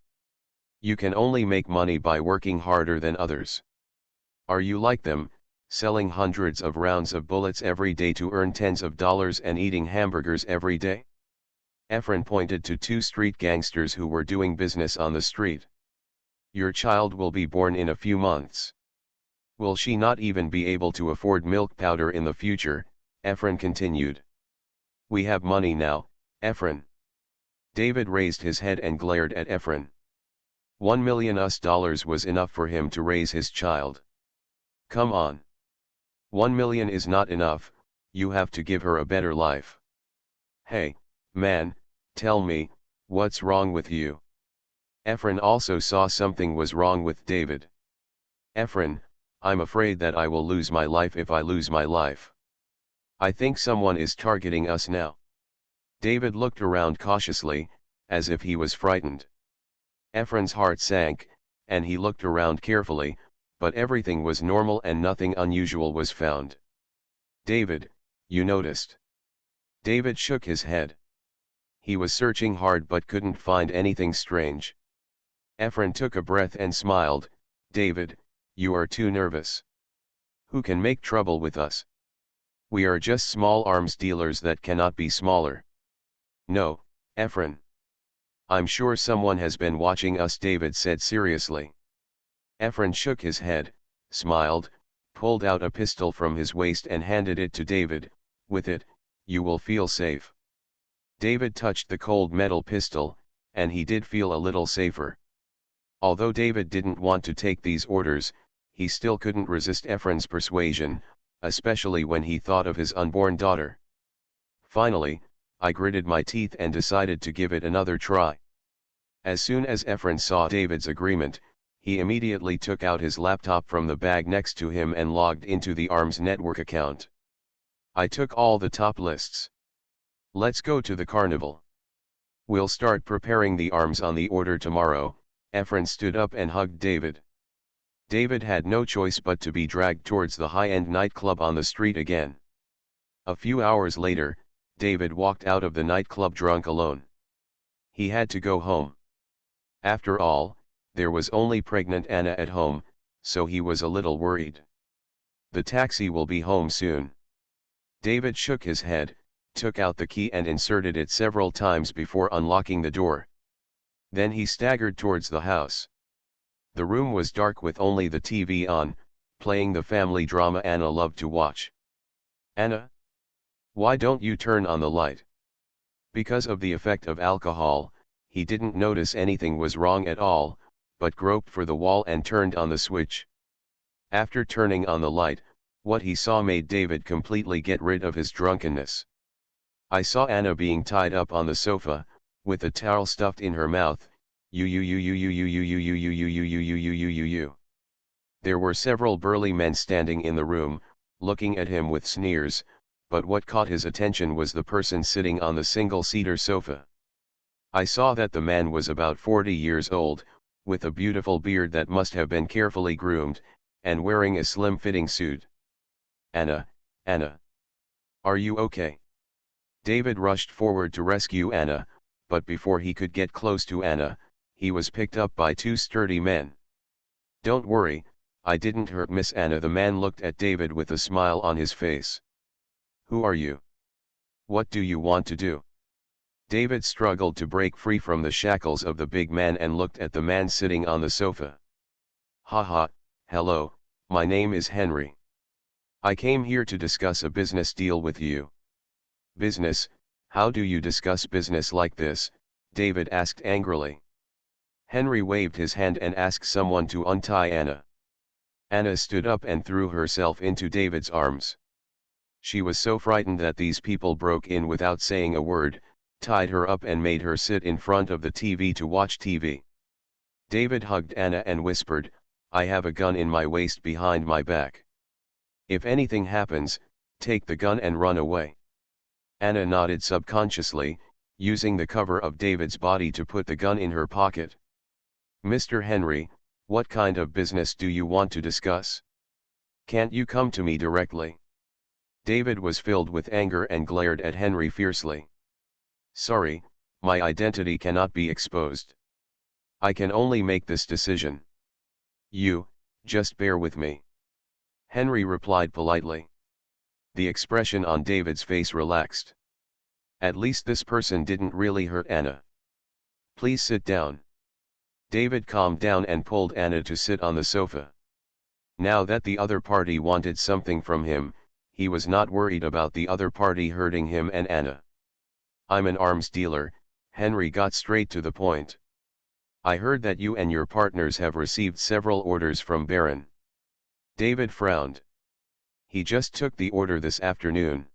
You can only make money by working harder than others. Are you like them, selling hundreds of rounds of bullets every day to earn tens of dollars and eating hamburgers every day? Efren pointed to two street gangsters who were doing business on the street. Your child will be born in a few months. Will she not even be able to afford milk powder in the future? Efren continued. We have money now, Efren. David raised his head and glared at Efren. $1 million was enough for him to raise his child. Come on. 1 million is not enough, you have to give her a better life. Hey, man, tell me, what's wrong with you? Efren also saw something was wrong with David. Efren, I'm afraid that I will lose my life if I lose my life. I think someone is targeting us now. David looked around cautiously, as if he was frightened. Efren's heart sank, and he looked around carefully, but everything was normal and nothing unusual was found. David, you noticed? David shook his head. He was searching hard but couldn't find anything strange. Efren took a breath and smiled. David, you are too nervous. Who can make trouble with us? We are just small arms dealers that cannot be smaller. No, Efren. I'm sure someone has been watching us, David said seriously. Efren shook his head, smiled, pulled out a pistol from his waist and handed it to David. With it, you will feel safe. David touched the cold metal pistol, and he did feel a little safer. Although David didn't want to take these orders, he still couldn't resist Efren's persuasion, especially when he thought of his unborn daughter. Finally, I gritted my teeth and decided to give it another try. As soon as Efren saw David's agreement, he immediately took out his laptop from the bag next to him and logged into the ARMS network account. I took all the top lists. Let's go to the carnival. We'll start preparing the arms on the order tomorrow. Efren stood up and hugged David. David had no choice but to be dragged towards the high-end nightclub on the street again. A few hours later, David walked out of the nightclub drunk alone. He had to go home. After all, there was only pregnant Anna at home, so he was a little worried. The taxi will be home soon. David shook his head, took out the key and inserted it several times before unlocking the door. Then he staggered towards the house. The room was dark with only the TV on, playing the family drama Anna loved to watch. Anna? Why don't you turn on the light? Because of the effect of alcohol, he didn't notice anything was wrong at all, but groped for the wall and turned on the switch. After turning on the light, what he saw made David completely get rid of his drunkenness. I saw Anna being tied up on the sofa, with a towel stuffed in her mouth. There were several burly men standing in the room, looking at him with sneers, but what caught his attention was the person sitting on the single-seater sofa. I saw that the man was about 40 years old, with a beautiful beard that must have been carefully groomed, and wearing a slim-fitting suit. Anna, Anna. Are you okay? David rushed forward to rescue Anna, but before he could get close to Anna, he was picked up by two sturdy men. Don't worry, I didn't hurt Miss Anna. The man looked at David with a smile on his face. Who are you? What do you want to do? David struggled to break free from the shackles of the big man and looked at the man sitting on the sofa. Haha, hello, my name is Henry. I came here to discuss a business deal with you. Business? How do you discuss business like this? David asked angrily. Henry waved his hand and asked someone to untie Anna. Anna stood up and threw herself into David's arms. She was so frightened that these people broke in without saying a word, tied her up and made her sit in front of the TV to watch TV. David hugged Anna and whispered, I have a gun in my waist behind my back. If anything happens, take the gun and run away. Anna nodded subconsciously, using the cover of David's body to put the gun in her pocket. Mr. Henry, what kind of business do you want to discuss? Can't you come to me directly? David was filled with anger and glared at Henry fiercely. Sorry, my identity cannot be exposed. I can only make this decision. You, just bear with me. Henry replied politely. The expression on David's face relaxed. At least this person didn't really hurt Anna. Please sit down. David calmed down and pulled Anna to sit on the sofa. Now that the other party wanted something from him, he was not worried about the other party hurting him and Anna. I'm an arms dealer, Henry got straight to the point. I heard that you and your partners have received several orders from Baron. David frowned. He just took the order this afternoon.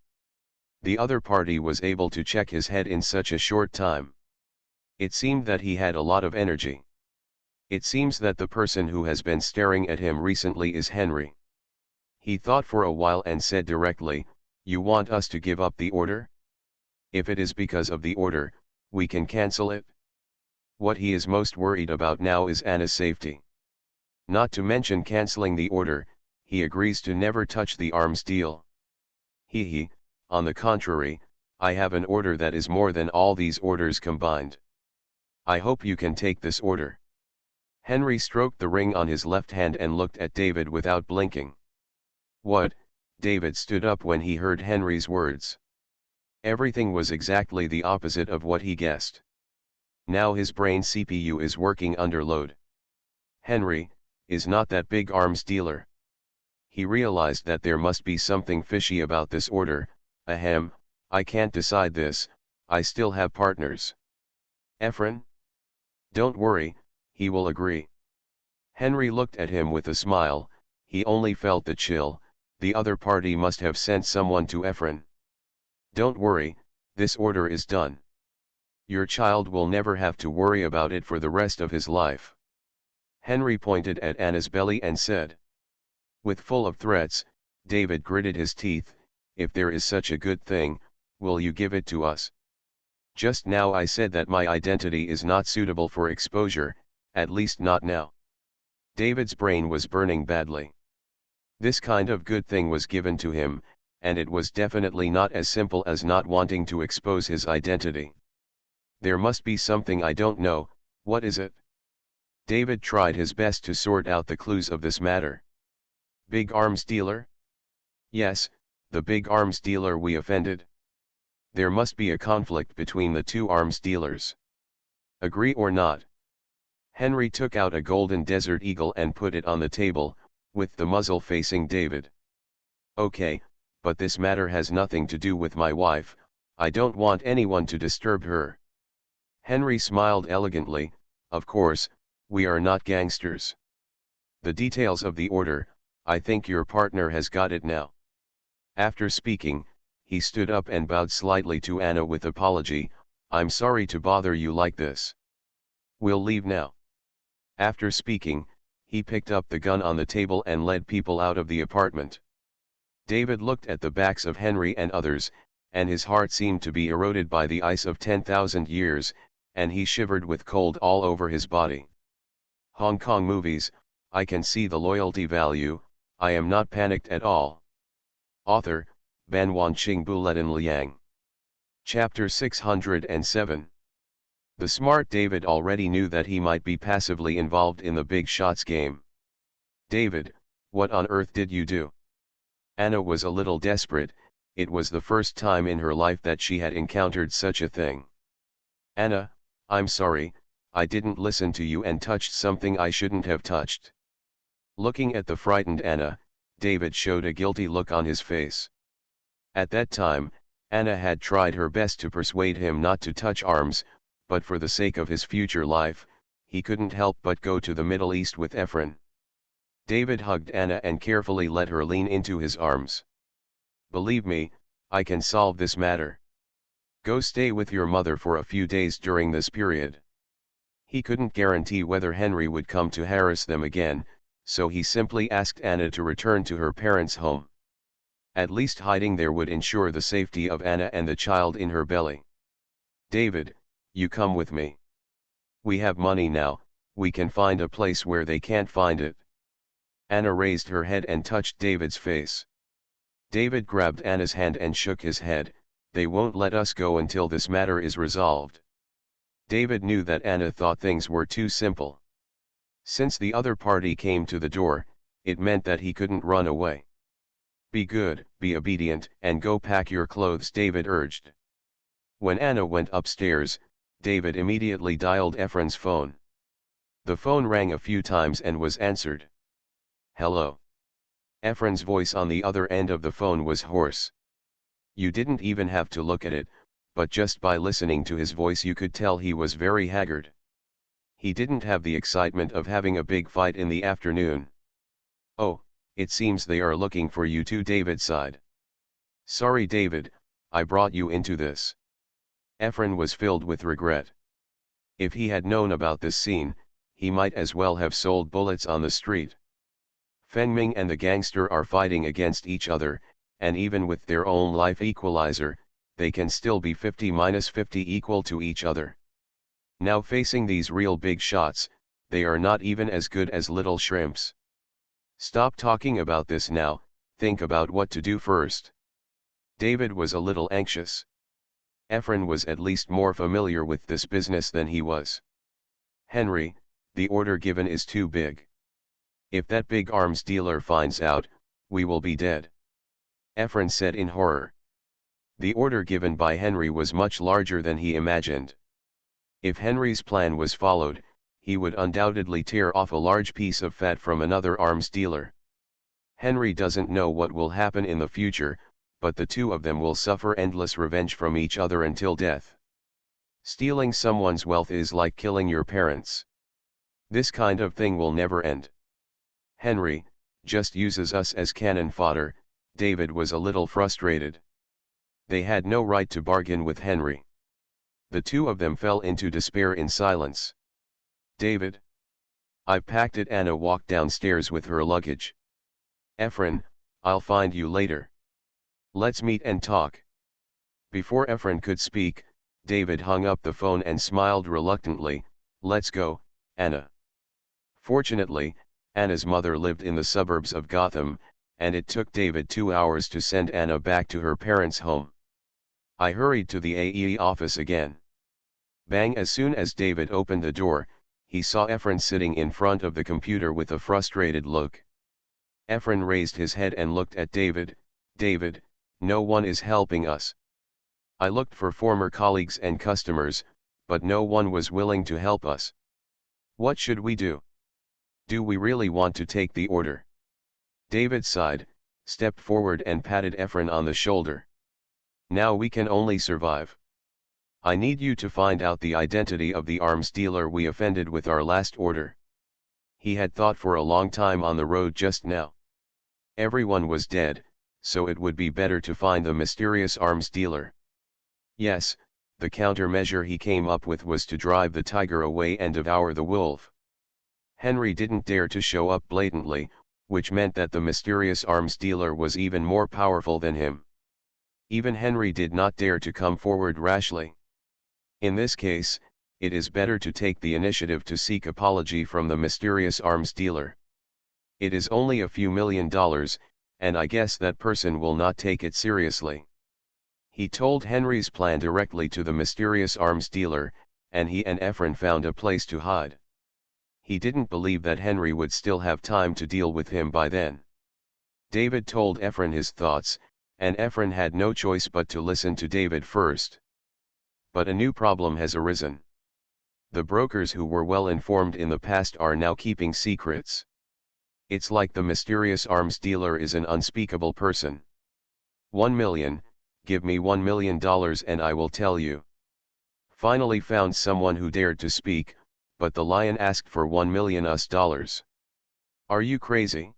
The other party was able to check his head in such a short time. It seemed that he had a lot of energy. It seems that the person who has been staring at him recently is Henry. He thought for a while and said directly, "You want us to give up the order? If it is because of the order, we can cancel it." What he is most worried about now is Anna's safety. Not to mention canceling the order, he agrees to never touch the arms deal. On the contrary, I have an order that is more than all these orders combined. I hope you can take this order. Henry stroked the ring on his left hand and looked at David without blinking. What? David stood up when he heard Henry's words. Everything was exactly the opposite of what he guessed. Now his brain CPU is working under load. Henry is not that big arms dealer. He realized that there must be something fishy about this order. Ahem, I can't decide this, I still have partners. Efren? Don't worry, he will agree. Henry looked at him with a smile. He only felt the chill. The other party must have sent someone to Efren. Don't worry, this order is done. Your child will never have to worry about it for the rest of his life. Henry pointed at Anna's belly and said. With full of threats, David gritted his teeth. If there is such a good thing, will you give it to us? Just now I said that my identity is not suitable for exposure, at least not now. David's brain was burning badly. This kind of good thing was given to him, and it was definitely not as simple as not wanting to expose his identity. There must be something I don't know. What is it? David tried his best to sort out the clues of this matter. Big arms dealer? Yes, the big arms dealer we offended. There must be a conflict between the two arms dealers. Agree or not? Henry took out a golden desert eagle and put it on the table, with the muzzle facing David. Okay, but this matter has nothing to do with my wife. I don't want anyone to disturb her. Henry smiled elegantly. Of course, we are not gangsters. The details of the order, I think your partner has got it now. After speaking, he stood up and bowed slightly to Anna with apology. I'm sorry to bother you like this. We'll leave now. After speaking, he picked up the gun on the table and led people out of the apartment. David looked at the backs of Henry and others, and his heart seemed to be eroded by the ice of 10,000 years, and he shivered with cold all over his body. Hong Kong movies, I can see the loyalty value, I am not panicked at all. Author, Ban Wanqing Buletin Liang. Chapter 607. The smart David already knew that he might be passively involved in the big shots game. David, what on earth did you do? Anna was a little desperate. It was the first time in her life that she had encountered such a thing. Anna, I'm sorry, I didn't listen to you and touched something I shouldn't have touched. Looking at the frightened Anna, David showed a guilty look on his face. At that time, Anna had tried her best to persuade him not to touch arms, but for the sake of his future life, he couldn't help but go to the Middle East with Efren. David hugged Anna and carefully let her lean into his arms. Believe me, I can solve this matter. Go stay with your mother for a few days during this period. He couldn't guarantee whether Henry would come to harass them again, so he simply asked Anna to return to her parents' home. At least hiding there would ensure the safety of Anna and the child in her belly. David, you come with me. We have money now, we can find a place where they can't find it. Anna raised her head and touched David's face. David grabbed Anna's hand and shook his head. They won't let us go until this matter is resolved. David knew that Anna thought things were too simple. Since the other party came to the door, it meant that he couldn't run away. Be good, be obedient, and go pack your clothes, David urged. When Anna went upstairs, David immediately dialed Efren's phone. The phone rang a few times and was answered. Hello. Efren's voice on the other end of the phone was hoarse. You didn't even have to look at it, but just by listening to his voice you could tell he was very haggard. He didn't have the excitement of having a big fight in the afternoon. Oh, it seems they are looking for you too, David sighed. Sorry David, I brought you into this. Efren was filled with regret. If he had known about this scene, he might as well have sold bullets on the street. Fengming and the gangster are fighting against each other, and even with their own life equalizer, they can still be 50-50 equal to each other. Now facing these real big shots, they are not even as good as little shrimps. Stop talking about this now, think about what to do first. David was a little anxious. Efren was at least more familiar with this business than he was. Henry, the order given is too big. If that big arms dealer finds out, we will be dead. Efren said in horror. The order given by Henry was much larger than he imagined. If Henry's plan was followed, he would undoubtedly tear off a large piece of fat from another arms dealer. Henry doesn't know what will happen in the future, but the two of them will suffer endless revenge from each other until death. Stealing someone's wealth is like killing your parents. This kind of thing will never end. Henry just uses us as cannon fodder. David was a little frustrated. They had no right to bargain with Henry. The two of them fell into despair in silence. David? I've packed it. Anna walked downstairs with her luggage. Efren, I'll find you later. Let's meet and talk. Before Efren could speak, David hung up the phone and smiled reluctantly. Let's go, Anna. Fortunately, Anna's mother lived in the suburbs of Gotham, and it took David 2 hours to send Anna back to her parents' home. I hurried to the AE office again. Bang! As soon as David opened the door, he saw Efren sitting in front of the computer with a frustrated look. Efren raised his head and looked at David. David, no one is helping us. I looked for former colleagues and customers, but no one was willing to help us. What should we do? Do we really want to take the order? David sighed, stepped forward and patted Efren on the shoulder. Now we can only survive. I need you to find out the identity of the arms dealer we offended with our last order. He had thought for a long time on the road just now. Everyone was dead, so it would be better to find the mysterious arms dealer. Yes, the countermeasure he came up with was to drive the tiger away and devour the wolf. Henry didn't dare to show up blatantly, which meant that the mysterious arms dealer was even more powerful than him. Even Henry did not dare to come forward rashly. In this case, it is better to take the initiative to seek apology from the mysterious arms dealer. It is only a few $1,000,000, and I guess that person will not take it seriously. He told Henry's plan directly to the mysterious arms dealer, and he and Efren found a place to hide. He didn't believe that Henry would still have time to deal with him by then. David told Efren his thoughts, and Efren had no choice but to listen to David first. But a new problem has arisen. The brokers who were well informed in the past are now keeping secrets. It's like the mysterious arms dealer is an unspeakable person. 1 million, give me $1 million and I will tell you. Finally found someone who dared to speak, but the lion asked for $1 million US. Are you crazy?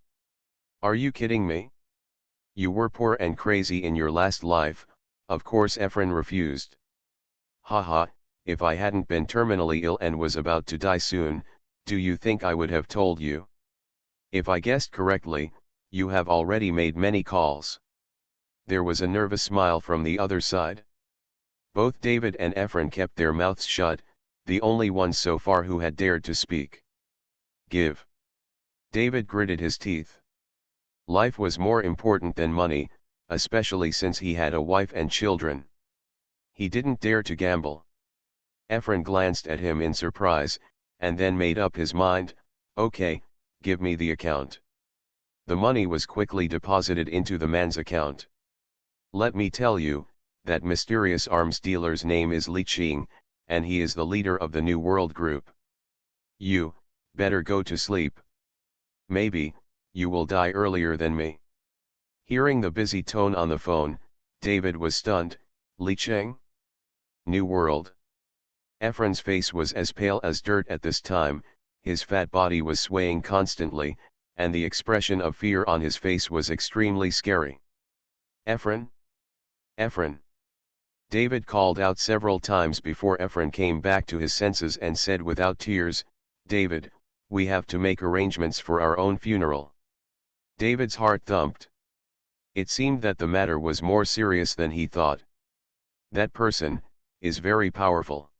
Are you kidding me? You were poor and crazy in your last life. Of course Efren refused. Haha, if I hadn't been terminally ill and was about to die soon, do you think I would have told you? If I guessed correctly, you have already made many calls. There was a nervous smile from the other side. Both David and Efren kept their mouths shut, the only ones so far who had dared to speak. Give. David gritted his teeth. Life was more important than money, especially since he had a wife and children. He didn't dare to gamble. Efren glanced at him in surprise, and then made up his mind. Okay, give me the account. The money was quickly deposited into the man's account. Let me tell you, that mysterious arms dealer's name is Li Qing, and he is the leader of the New World Group. You, better go to sleep. Maybe, you will die earlier than me. Hearing the busy tone on the phone, David was stunned. Li Qing? New World? Efren's face was as pale as dirt at this time, his fat body was swaying constantly, and the expression of fear on his face was extremely scary. Efren? Efren? David called out several times before Efren came back to his senses and said without tears, David, we have to make arrangements for our own funeral. David's heart thumped. It seemed that the matter was more serious than he thought. That person is very powerful.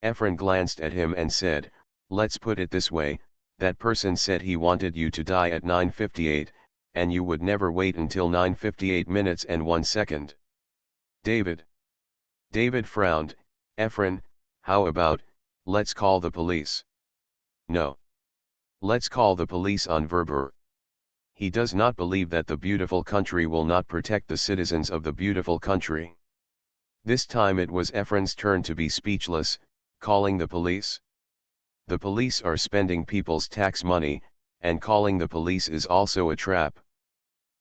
Efren glanced at him and said, let's put it this way, that person said he wanted you to die at 9:58, and you would never wait until 9:58 minutes and 1 second. David. David frowned. Efren, how about, let's call the police. No. Let's call the police on Verber. He does not believe that the beautiful country will not protect the citizens of the beautiful country. This time it was Efren's turn to be speechless. Calling the police? The police are spending people's tax money, and calling the police is also a trap.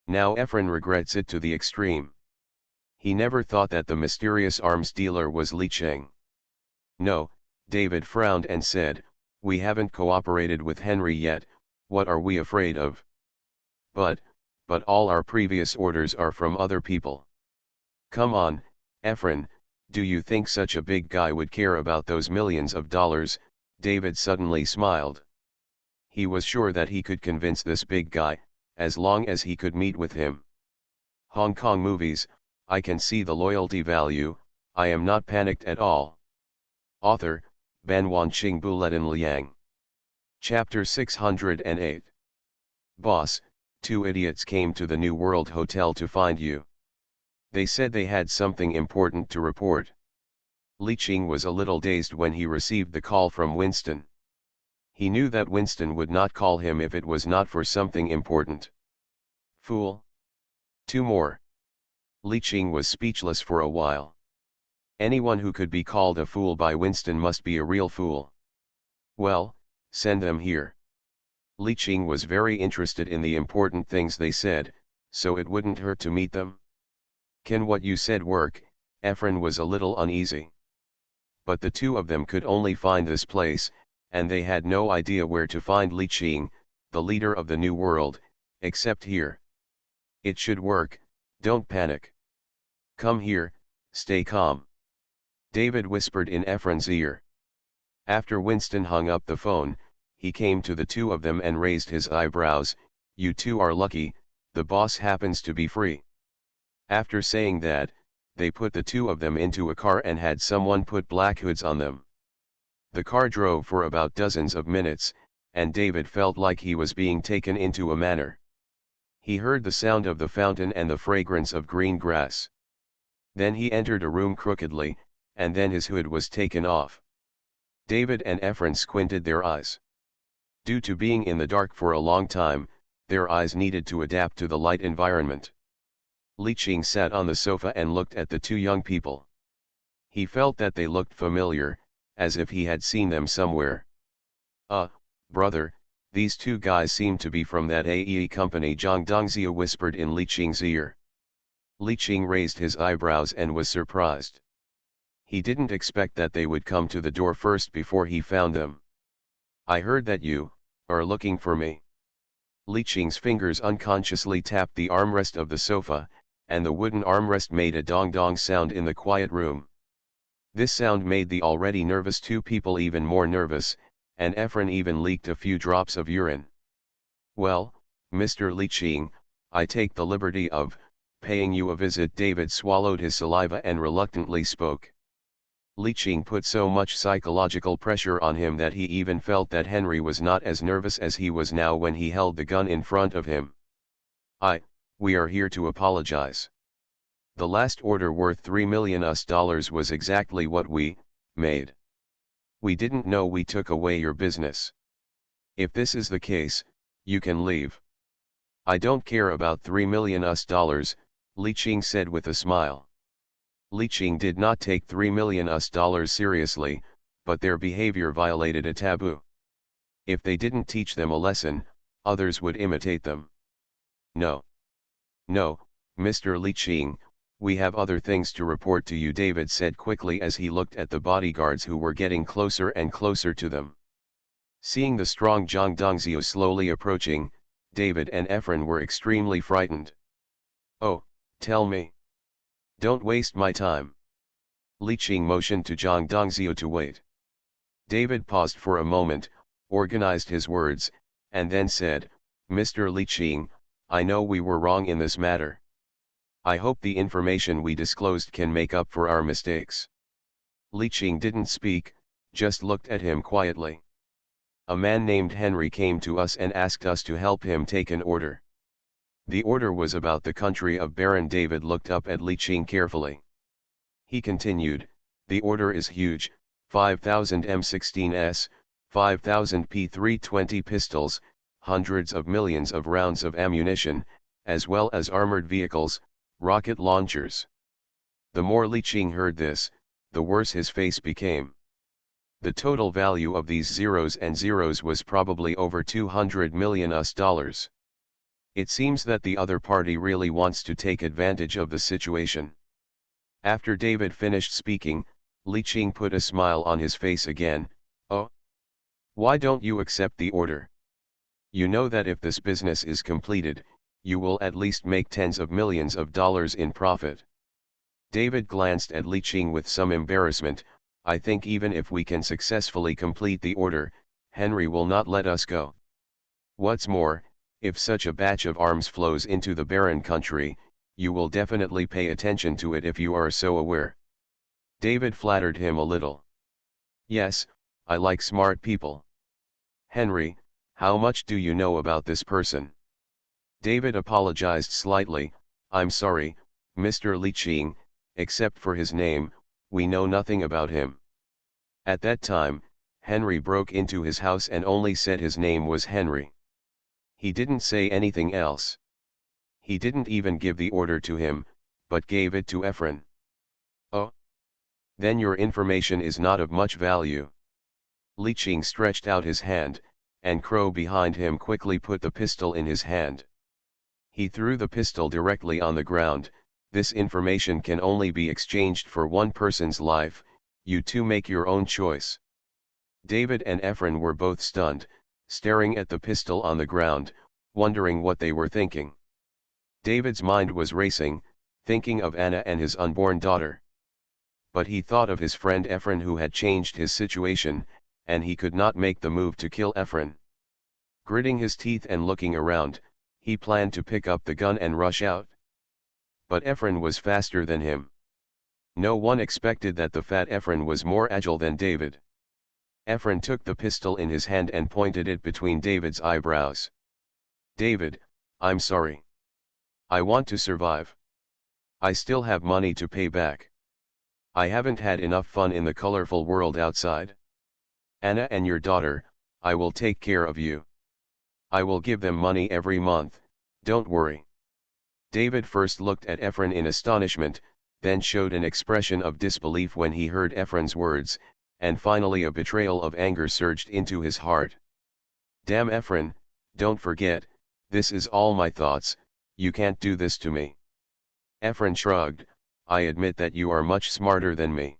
Now Efren regrets it to the extreme. He never thought that the mysterious arms dealer was Li Qing. No, David frowned and said, we haven't cooperated with Henry yet, what are we afraid of? But all our previous orders are from other people. Come on, Efren, do you think such a big guy would care about those millions of dollars? David suddenly smiled. He was sure that he could convince this big guy, as long as he could meet with him. Hong Kong movies, I can see the loyalty value, I am not panicked at all. Author, Ban Wanqing Buletin Liang. Chapter 608. Boss, 2 idiots came to the New World Hotel to find you. They said they had something important to report. Li Qing was a little dazed when he received the call from Winston. He knew that Winston would not call him if it was not for something important. Fool. 2 more. Li Qing was speechless for a while. Anyone who could be called a fool by Winston must be a real fool. Well, send them here. Li Qing was very interested in the important things they said, so it wouldn't hurt to meet them. Can what you said work? Efren was a little uneasy. But the 2 of them could only find this place, and they had no idea where to find Li Qing, the leader of the New World, except here. It should work, don't panic. Come here, stay calm. David whispered in Efren's ear. After Winston hung up the phone, he came to the 2 of them and raised his eyebrows. You 2 are lucky, the boss happens to be free. After saying that, they put the 2 of them into a car and had someone put black hoods on them. The car drove for about dozens of minutes, and David felt like he was being taken into a manor. He heard the sound of the fountain and the fragrance of green grass. Then he entered a room crookedly, and then his hood was taken off. David and Efren squinted their eyes. Due to being in the dark for a long time, their eyes needed to adapt to the light environment. Li Qing sat on the sofa and looked at the 2 young people. He felt that they looked familiar, as if he had seen them somewhere. Brother, these 2 guys seem to be from that AE company, Zhang Dongzia whispered in Li Qing's ear. Li Qing raised his eyebrows and was surprised. He didn't expect that they would come to the door first before he found them. I heard that you are looking for me. Li Qing's fingers unconsciously tapped the armrest of the sofa, and the wooden armrest made a dong-dong sound in the quiet room. This sound made the already nervous 2 people even more nervous, and Efren even leaked a few drops of urine. Well, Mr. Li Qing, I take the liberty of paying you a visit. David swallowed his saliva and reluctantly spoke. Li Qing put so much psychological pressure on him that he even felt that Henry was not as nervous as he was now when he held the gun in front of him. We are here to apologize. The last order worth $3 million was exactly what we made. We didn't know we took away your business. If this is the case, you can leave. I don't care about $3 million, Li Qing said with a smile. Li Qing did not take $3 million seriously, but their behavior violated a taboo. If they didn't teach them a lesson, others would imitate them. No. No, Mr. Li Qing, we have other things to report to you, David said quickly as he looked at the bodyguards who were getting closer and closer to them. Seeing the strong Zhang Dongzhou slowly approaching, David and Efren were extremely frightened. Oh, tell me. Don't waste my time. Li Qing motioned to Zhang Dongzhou to wait. David paused for a moment, organized his words, and then said, Mr. Li Qing, I know we were wrong in this matter. I hope the information we disclosed can make up for our mistakes. Li Qing didn't speak, just looked at him quietly. A man named Henry came to us and asked us to help him take an order. The order was about the country of Baron. David looked up at Li Qing carefully. He continued, the order is huge, 5,000 M16s, 5,000 P320 pistols, hundreds of millions of rounds of ammunition, as well as armored vehicles, rocket launchers. The more Li Qing heard this, the worse his face became. The total value of these zeros and zeros was probably over $200 million. It seems that the other party really wants to take advantage of the situation. After David finished speaking, Li Qing put a smile on his face again. Oh? Why don't you accept the order? You know that if this business is completed, you will at least make tens of millions of dollars in profit. David glanced at Li Qing with some embarrassment. I think even if we can successfully complete the order, Henry will not let us go. What's more, if such a batch of arms flows into the Baron country, you will definitely pay attention to it if you are so aware. David flattered him a little. Yes, I like smart people. Henry, how much do you know about this person? David apologized slightly. I'm sorry, Mr. Li Qing, except for his name, we know nothing about him. At that time, Henry broke into his house and only said his name was Henry. He didn't say anything else. He didn't even give the order to him, but gave it to Efren. Oh? Then your information is not of much value. Li Qing stretched out his hand, and Crow behind him quickly put the pistol in his hand. He threw the pistol directly on the ground. This information can only be exchanged for one person's life, you two make your own choice. David and Efren were both stunned, staring at the pistol on the ground, wondering what they were thinking. David's mind was racing, thinking of Anna and his unborn daughter. But he thought of his friend Efren who had changed his situation, and he could not make the move to kill Efren. Gritting his teeth and looking around, he planned to pick up the gun and rush out. But Efren was faster than him. No one expected that the fat Efren was more agile than David. Efren took the pistol in his hand and pointed it between David's eyebrows. David, I'm sorry. I want to survive. I still have money to pay back. I haven't had enough fun in the colorful world outside. Anna and your daughter, I will take care of you. I will give them money every month, don't worry. David first looked at Efren in astonishment, then showed an expression of disbelief when he heard Efren's words, and finally a betrayal of anger surged into his heart. Damn Efren, don't forget, this is all my thoughts, you can't do this to me. Efren shrugged, I admit that you are much smarter than me.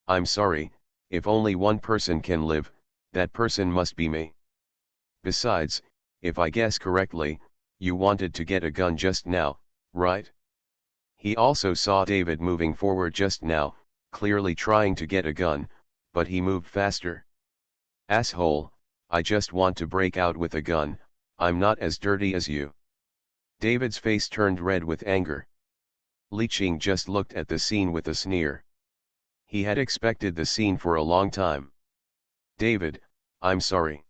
I'm sorry, if only one person can live, that person must be me. Besides, if I guess correctly, you wanted to get a gun just now, right? He also saw David moving forward just now, clearly trying to get a gun, but he moved faster. Asshole, I just want to break out with a gun, I'm not as dirty as you. David's face turned red with anger. Li Qing just looked at the scene with a sneer. He had expected the scene for a long time. David, I'm sorry.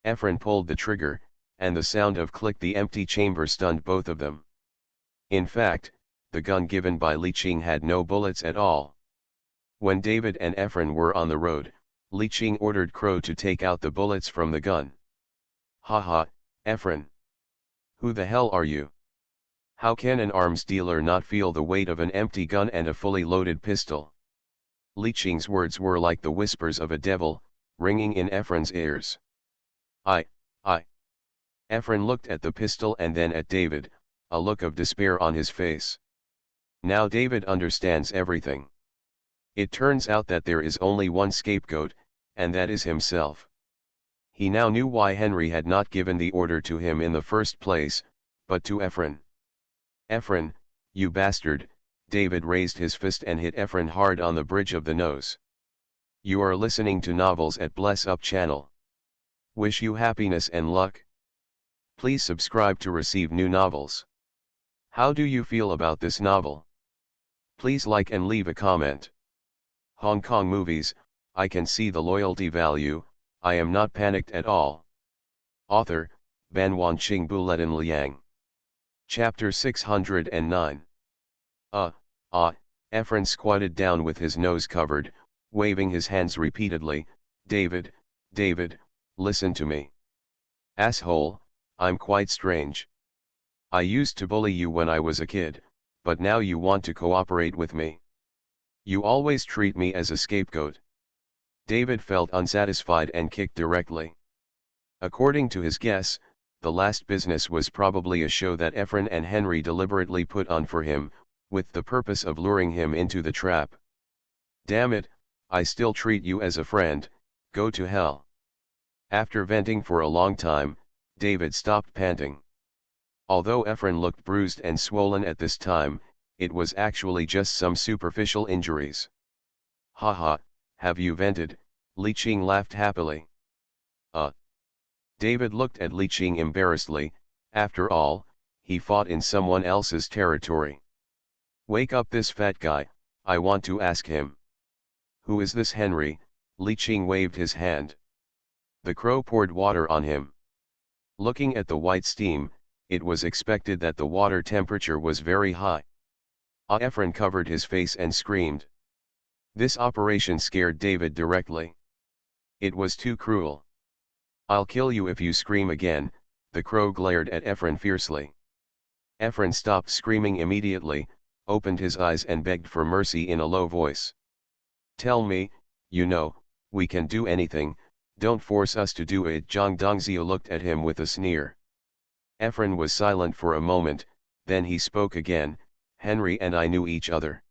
Efren pulled the trigger, and the sound of click the empty chamber stunned both of them. In fact, the gun given by Li Qing had no bullets at all. When David and Efren were on the road, Li Qing ordered Crow to take out the bullets from the gun. Ha ha, Efren. Who the hell are you? How can an arms dealer not feel the weight of an empty gun and a fully loaded pistol? Li Qing's words were like the whispers of a devil, ringing in Ephron's ears. I. Ephron looked at the pistol and then at David, a look of despair on his face. Now David understands everything. It turns out that there is only one scapegoat, and that is himself. He now knew why Henry had not given the order to him in the first place, but to Ephron. Ephron, you bastard, David raised his fist and hit Ephron hard on the bridge of the nose. You are listening to Novels at Bless Up channel. Wish you happiness and luck. Please subscribe to receive new novels. How do you feel about this novel? Please like and leave a comment. Hong Kong movies, I can see the loyalty value, I am not panicked at all. Author, Ban Wanqing Buletin Liang. Chapter 609. Ephron squatted down with his nose covered, waving his hands repeatedly. David, listen to me. Asshole, I'm quite strange. I used to bully you when I was a kid, but now you want to cooperate with me. You always treat me as a scapegoat. David felt unsatisfied and kicked directly. According to his guess, the last business was probably a show that Ephron and Henry deliberately put on for him, with the purpose of luring him into the trap. Damn it, I still treat you as a friend, go to hell. After venting for a long time, David stopped panting. Although Ephron looked bruised and swollen at this time, it was actually just some superficial injuries. Haha, have you vented? Li Qing laughed happily. David looked at Li Qing embarrassedly. After all, he fought in someone else's territory. Wake up this fat guy, I want to ask him. Who is this Henry? Li Qing waved his hand. The crow poured water on him. Looking at the white steam, it was expected that the water temperature was very high. Ephron covered his face and screamed. This operation scared David directly. It was too cruel. I'll kill you if you scream again, the crow glared at Ephron fiercely. Ephron stopped screaming immediately, opened his eyes and begged for mercy in a low voice. Tell me, we can do anything, don't force us to do it. Zhang Dongzhou looked at him with a sneer. Ephron was silent for a moment, then he spoke again. Henry and I knew each other.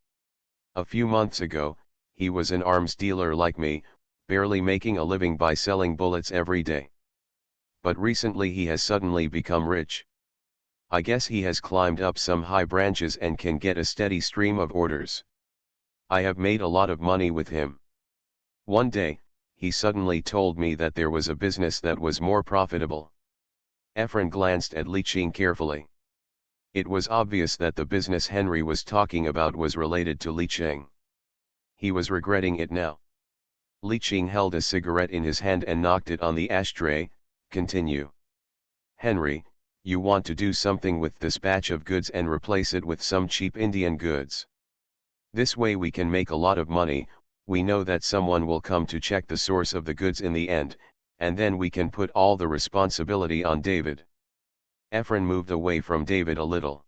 A few months ago, he was an arms dealer like me, barely making a living by selling bullets every day. But recently he has suddenly become rich. I guess he has climbed up some high branches and can get a steady stream of orders. I have made a lot of money with him. One day, he suddenly told me that there was a business that was more profitable. Ephron glanced at Li Qing carefully. It was obvious that the business Henry was talking about was related to Li Qing. He was regretting it now. Li Qing held a cigarette in his hand and knocked it on the ashtray. Continue. Henry, you want to do something with this batch of goods and replace it with some cheap Indian goods. This way we can make a lot of money. We know that someone will come to check the source of the goods in the end, and then we can put all the responsibility on David. Ephron moved away from David a little.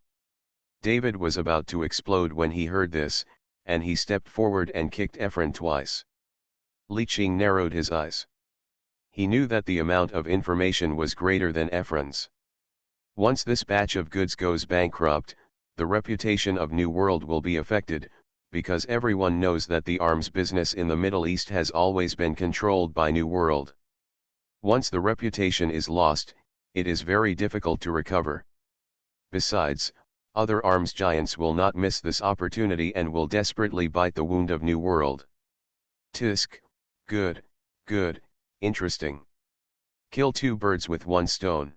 David was about to explode when he heard this, and he stepped forward and kicked Ephron twice. Li Qing narrowed his eyes. He knew that the amount of information was greater than Ephron's. Once this batch of goods goes bankrupt, the reputation of New World will be affected, because everyone knows that the arms business in the Middle East has always been controlled by New World. Once the reputation is lost, it is very difficult to recover. Besides, other arms giants will not miss this opportunity and will desperately bite the wound of New World. Tisk, good, interesting. Kill two birds with one stone.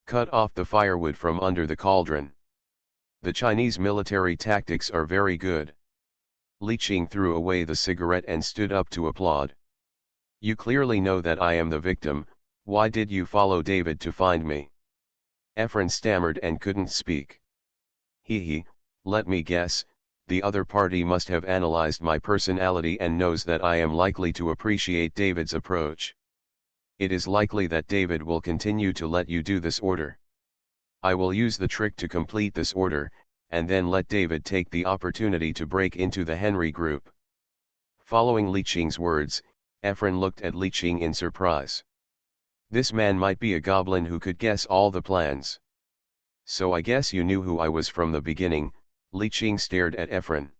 Cut off the firewood from under the cauldron. The Chinese military tactics are very good. Li Qing threw away the cigarette and stood up to applaud. You clearly know that I am the victim. Why did you follow David to find me? Ephron stammered and couldn't speak. Let me guess, the other party must have analyzed my personality and knows that I am likely to appreciate David's approach. It is likely that David will continue to let you do this order. I will use the trick to complete this order, and then let David take the opportunity to break into the Henry group. Following Li Qing's words, Efren looked at Li Qing in surprise. This man might be a goblin who could guess all the plans. So I guess you knew who I was from the beginning. Li Qing stared at Efren.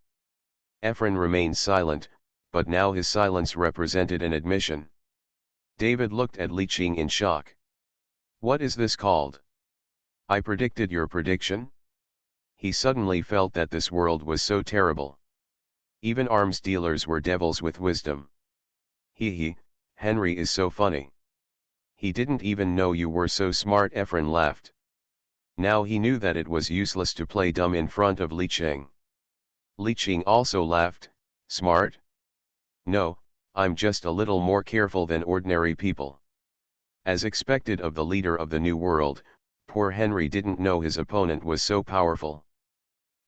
Efren remained silent, but now his silence represented an admission. David looked at Li Qing in shock. What is this called? I predicted your prediction? He suddenly felt that this world was so terrible. Even arms dealers were devils with wisdom. Henry is so funny. He didn't even know you were so smart. Efren laughed. Now he knew that it was useless to play dumb in front of Li Qing. Li Qing also laughed. Smart? No, I'm just a little more careful than ordinary people. As expected of the leader of the New World, poor Henry didn't know his opponent was so powerful.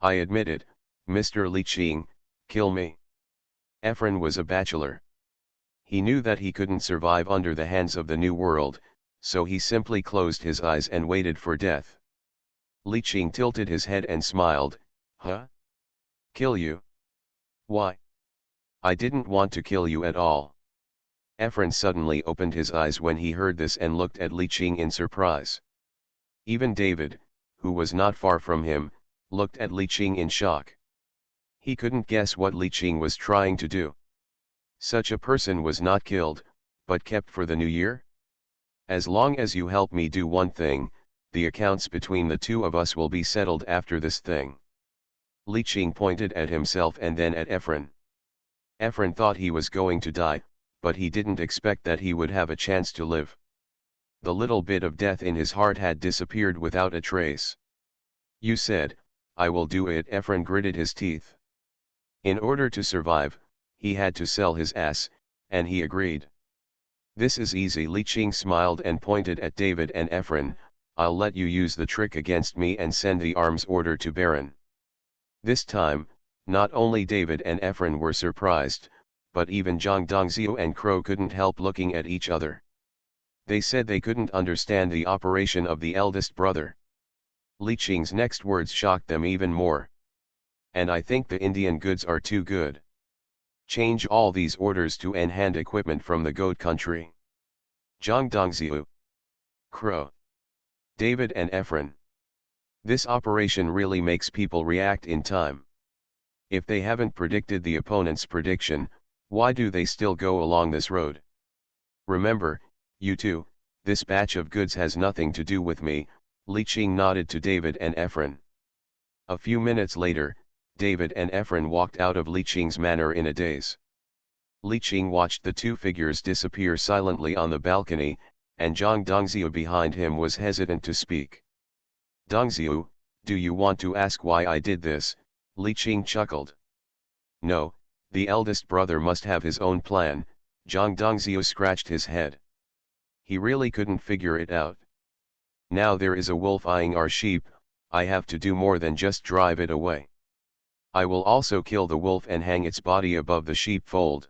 I admit it, Mr. Li Qing, kill me. Efren was a bachelor. He knew that he couldn't survive under the hands of the New World, so he simply closed his eyes and waited for death. Li Qing tilted his head and smiled. Huh? Kill you? Why? I didn't want to kill you at all. Efren suddenly opened his eyes when he heard this and looked at Li Qing in surprise. Even David, who was not far from him, looked at Li Qing in shock. He couldn't guess what Li Qing was trying to do. Such a person was not killed, but kept for the new year? As long as you help me do one thing, the accounts between the two of us will be settled after this thing. Li Qing pointed at himself and then at Efren. Efren thought he was going to die, but he didn't expect that he would have a chance to live. The little bit of death in his heart had disappeared without a trace. You said, I will do it. Efren gritted his teeth. In order to survive, he had to sell his ass, and he agreed. This is easy. Li Qing smiled and pointed at David and Efren. I'll let you use the trick against me and send the arms order to Baron. This time, not only David and Efren were surprised, but even Zhang Dongzhou and Crow couldn't help looking at each other. They said they couldn't understand the operation of the eldest brother. Li Qing's next words shocked them even more. And I think the Indian goods are too good. Change all these orders to in-hand equipment from the goat country. Zhang Dongzhou, Crow, David and Efren. This operation really makes people react in time. If they haven't predicted the opponent's prediction, why do they still go along this road? Remember, you two, this batch of goods has nothing to do with me. Li Qing nodded to David and Efren. A few minutes later, David and Efren walked out of Li Qing's manor in a daze. Li Qing watched the two figures disappear silently on the balcony, and Zhang Dongzhou behind him was hesitant to speak. Dongzhou, do you want to ask why I did this? Li Qing chuckled. No, the eldest brother must have his own plan. Zhang Dongzhou scratched his head. He really couldn't figure it out. Now there is a wolf eyeing our sheep, I have to do more than just drive it away. I will also kill the wolf and hang its body above the sheepfold.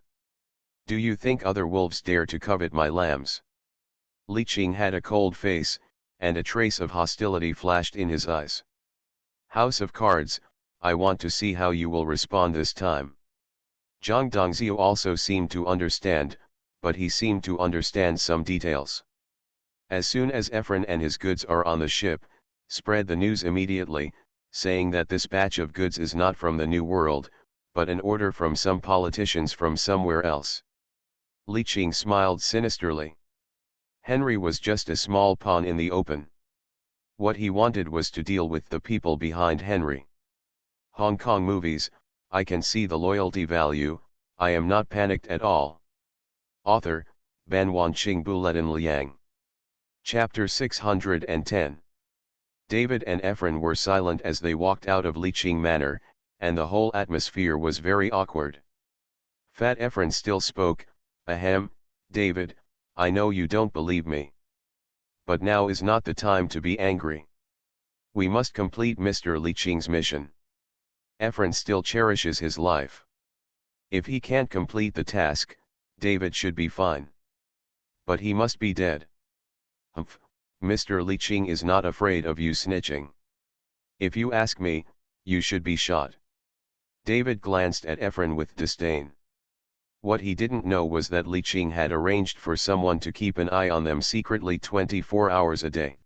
Do you think other wolves dare to covet my lambs? Li Qing had a cold face, and a trace of hostility flashed in his eyes. House of Cards, I want to see how you will respond this time. Zhang Dongzhou also seemed to understand, but he seemed to understand some details. As soon as Efren and his goods are on the ship, spread the news immediately, saying that this batch of goods is not from the New World, but an order from some politicians from somewhere else. Li Qing smiled sinisterly. Henry was just a small pawn in the open. What he wanted was to deal with the people behind Henry. Hong Kong movies, I can see the loyalty value, I am not panicked at all. Author, Ban Wanqing Buletin Liang. Chapter 610. David and Efren were silent as they walked out of Li Qing Manor, and the whole atmosphere was very awkward. Fat Efren still spoke. Ahem, David, I know you don't believe me. But now is not the time to be angry. We must complete Mr. Li Qing's mission. Efren still cherishes his life. If he can't complete the task, David should be fine. But he must be dead. Humph, Mr. Li Qing is not afraid of you snitching. If you ask me, you should be shot. David glanced at Efren with disdain. What he didn't know was that Li Qing had arranged for someone to keep an eye on them secretly 24 hours a day.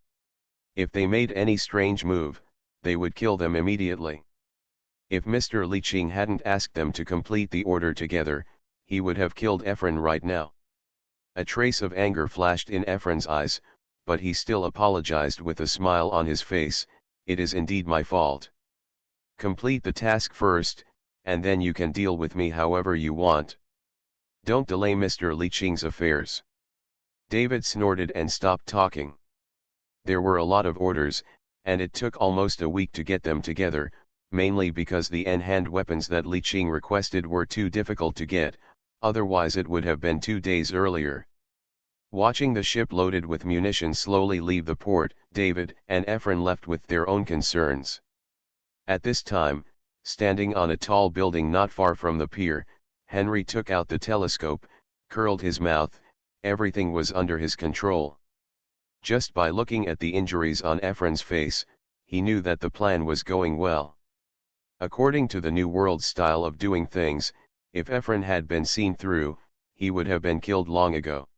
If they made any strange move, they would kill them immediately. If Mr. Li Qing hadn't asked them to complete the order together, he would have killed Efren right now. A trace of anger flashed in Efren's eyes, but he still apologized with a smile on his face. It is indeed my fault. Complete the task first, and then you can deal with me however you want. Don't delay Mr. Li Qing's affairs. David snorted and stopped talking. There were a lot of orders, and it took almost a week to get them together, mainly because the N-hand weapons that Li Qing requested were too difficult to get, otherwise it would have been 2 days earlier. Watching the ship loaded with munitions slowly leave the port, David and Efren left with their own concerns. At this time, standing on a tall building not far from the pier, Henry took out the telescope, curled his mouth. Everything was under his control. Just by looking at the injuries on Efren's face, he knew that the plan was going well. According to the New World style of doing things, if Efren had been seen through, he would have been killed long ago.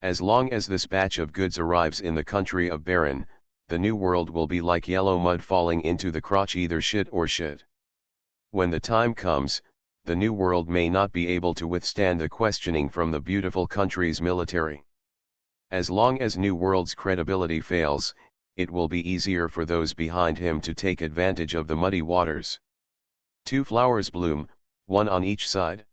As long as this batch of goods arrives in the country of Baron, the New World will be like yellow mud falling into the crotch, either shit or shit. When the time comes, the New World may not be able to withstand the questioning from the beautiful country's military. As long as New World's credibility fails, it will be easier for those behind him to take advantage of the muddy waters. 2 flowers bloom, one on each side.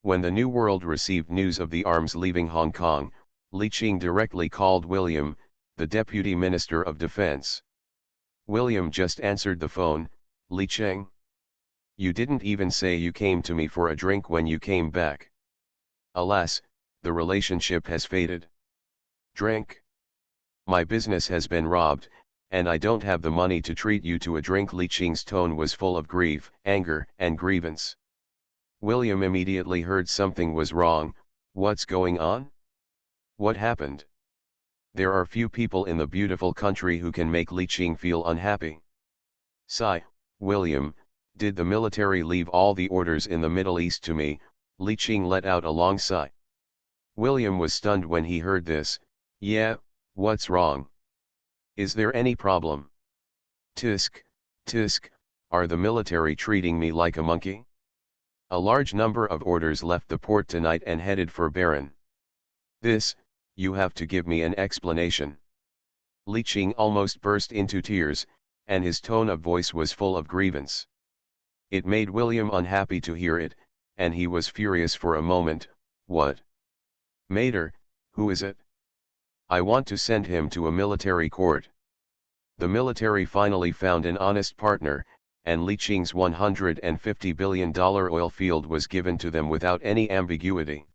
When the New World received news of the arms leaving Hong Kong, Li Qing directly called William, the Deputy Minister of Defense. William just answered the phone. Li Qing? You didn't even say you came to me for a drink when you came back. Alas, the relationship has faded. Drink? My business has been robbed, and I don't have the money to treat you to a drink. Li Qing's tone was full of grief, anger, and grievance. William immediately heard something was wrong. What's going on? What happened? There are few people in the beautiful country who can make Li Qing feel unhappy. Sigh, William, did the military leave all the orders in the Middle East to me? Li Qing let out a long sigh. William was stunned when he heard this. Yeah, what's wrong? Is there any problem? Tisk, tisk, are the military treating me like a monkey? A large number of orders left the port tonight and headed for Baron. This, you have to give me an explanation. Li Qing almost burst into tears, and his tone of voice was full of grievance. It made William unhappy to hear it, and he was furious for a moment. What? Mater, who is it? I want to send him to a military court. The military finally found an honest partner, and Li Qing's $150 billion oil field was given to them without any ambiguity.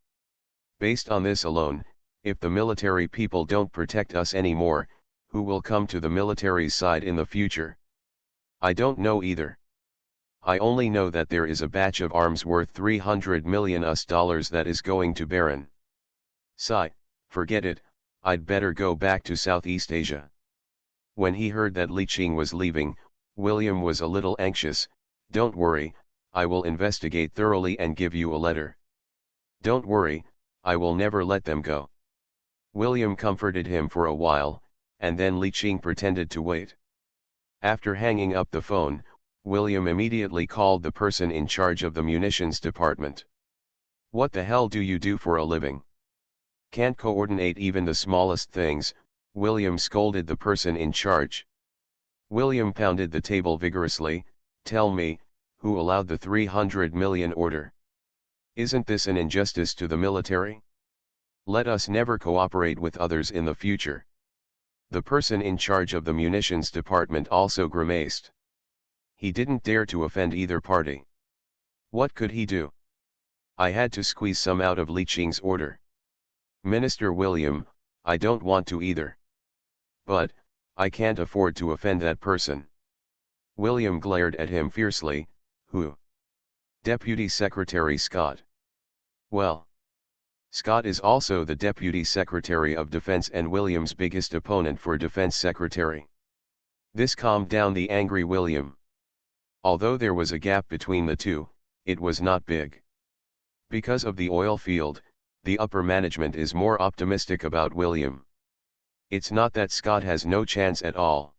Based on this alone, if the military people don't protect us anymore, who will come to the military's side in the future? I don't know either. I only know that there is a batch of arms worth $300 million that is going to Baron. Sigh, forget it, I'd better go back to Southeast Asia. When he heard that Li Qing was leaving, William was a little anxious. Don't worry, I will investigate thoroughly and give you a letter. Don't worry, I will never let them go. William comforted him for a while, and then Li Qing pretended to wait. After hanging up the phone, William immediately called the person in charge of the munitions department. What the hell do you do for a living? Can't coordinate even the smallest things, William scolded the person in charge. William pounded the table vigorously. Tell me, who allowed the 300 million order? Isn't this an injustice to the military? Let us never cooperate with others in the future. The person in charge of the munitions department also grimaced. He didn't dare to offend either party. What could he do? I had to squeeze some out of Li Qing's order. Minister William, I don't want to either. But, I can't afford to offend that person. William glared at him fiercely. Who? Deputy Secretary Scott. Well, Scott is also the Deputy Secretary of Defense and William's biggest opponent for Defense Secretary. This calmed down the angry William. Although there was a gap between the two, it was not big. Because of the oil field, the upper management is more optimistic about William. It's not that Scott has no chance at all.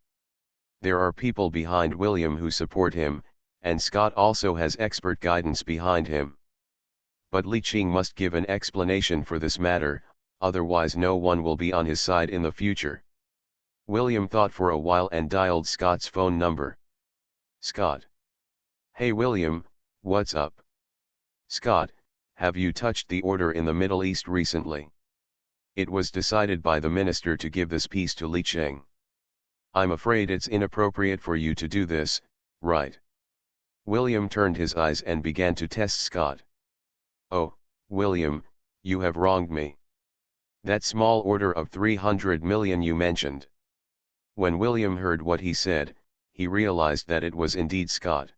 There are people behind William who support him, and Scott also has expert guidance behind him. But Li Qing must give an explanation for this matter, otherwise no one will be on his side in the future. William thought for a while and dialed Scott's phone number. Scott. Hey William, what's up? Scott, have you touched the order in the Middle East recently? It was decided by the minister to give this piece to Li Qing. I'm afraid it's inappropriate for you to do this, right? William turned his eyes and began to test Scott. Oh, William, you have wronged me. That small order of 300 million you mentioned. When William heard what he said, he realized that it was indeed Scott.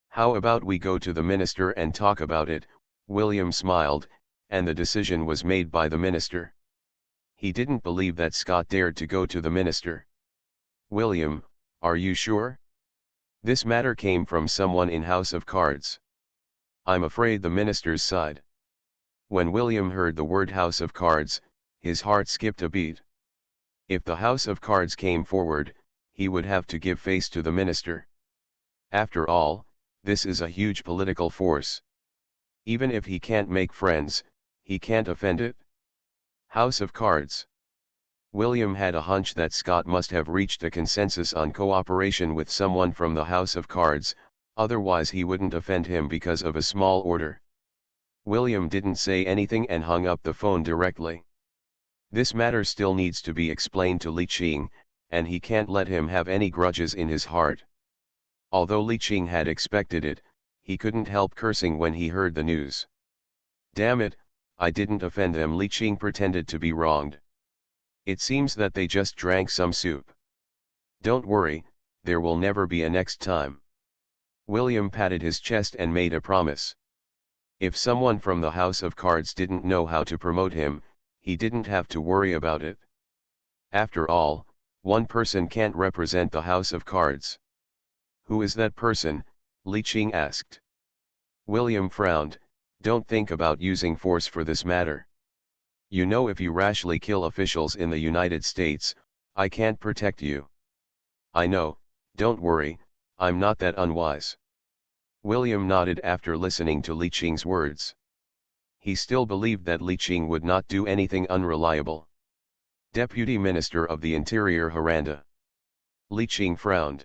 How about we go to the minister and talk about it? William smiled, and the decision was made by the minister. He didn't believe that Scott dared to go to the minister. William, are you sure? This matter came from someone in House of Cards. I'm afraid the minister's side. When William heard the word House of Cards, his heart skipped a beat. If the House of Cards came forward, he would have to give face to the minister. After all, this is a huge political force. Even if he can't make friends, he can't offend it. House of Cards. William had a hunch that Scott must have reached a consensus on cooperation with someone from the House of Cards, otherwise he wouldn't offend him because of a small order. William didn't say anything and hung up the phone directly. This matter still needs to be explained to Li Qing, and he can't let him have any grudges in his heart. Although Li Qing had expected it, he couldn't help cursing when he heard the news. Damn it, I didn't offend them. Li Qing pretended to be wronged. It seems that they just drank some soup. Don't worry, there will never be a next time. William patted his chest and made a promise. If someone from the House of Cards didn't know how to promote him, he didn't have to worry about it. After all, one person can't represent the House of Cards. Who is that person? Li Qing asked. William frowned. Don't think about using force for this matter. You know, if you rashly kill officials in the United States, I can't protect you. I know, don't worry, I'm not that unwise. William nodded after listening to Li Qing's words. He still believed that Li Qing would not do anything unreliable. Deputy Minister of the Interior Haranda. Li Qing frowned.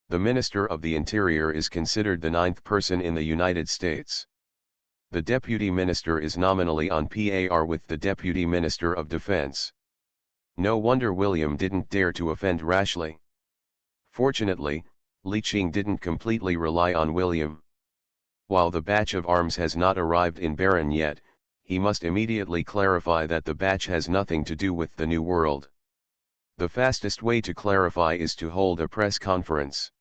The Minister of the Interior is considered the 9th person in the United States. The Deputy Minister is nominally on par with the Deputy Minister of Defense. No wonder William didn't dare to offend rashly. Fortunately, Li Qing didn't completely rely on William. While the batch of arms has not arrived in Baron yet, he must immediately clarify that the batch has nothing to do with the New World. The fastest way to clarify is to hold a press conference.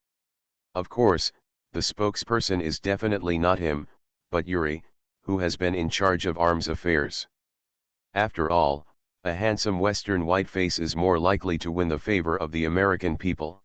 Of course, the spokesperson is definitely not him, but Yuri, who has been in charge of arms affairs. After all, a handsome Western white face is more likely to win the favor of the American people.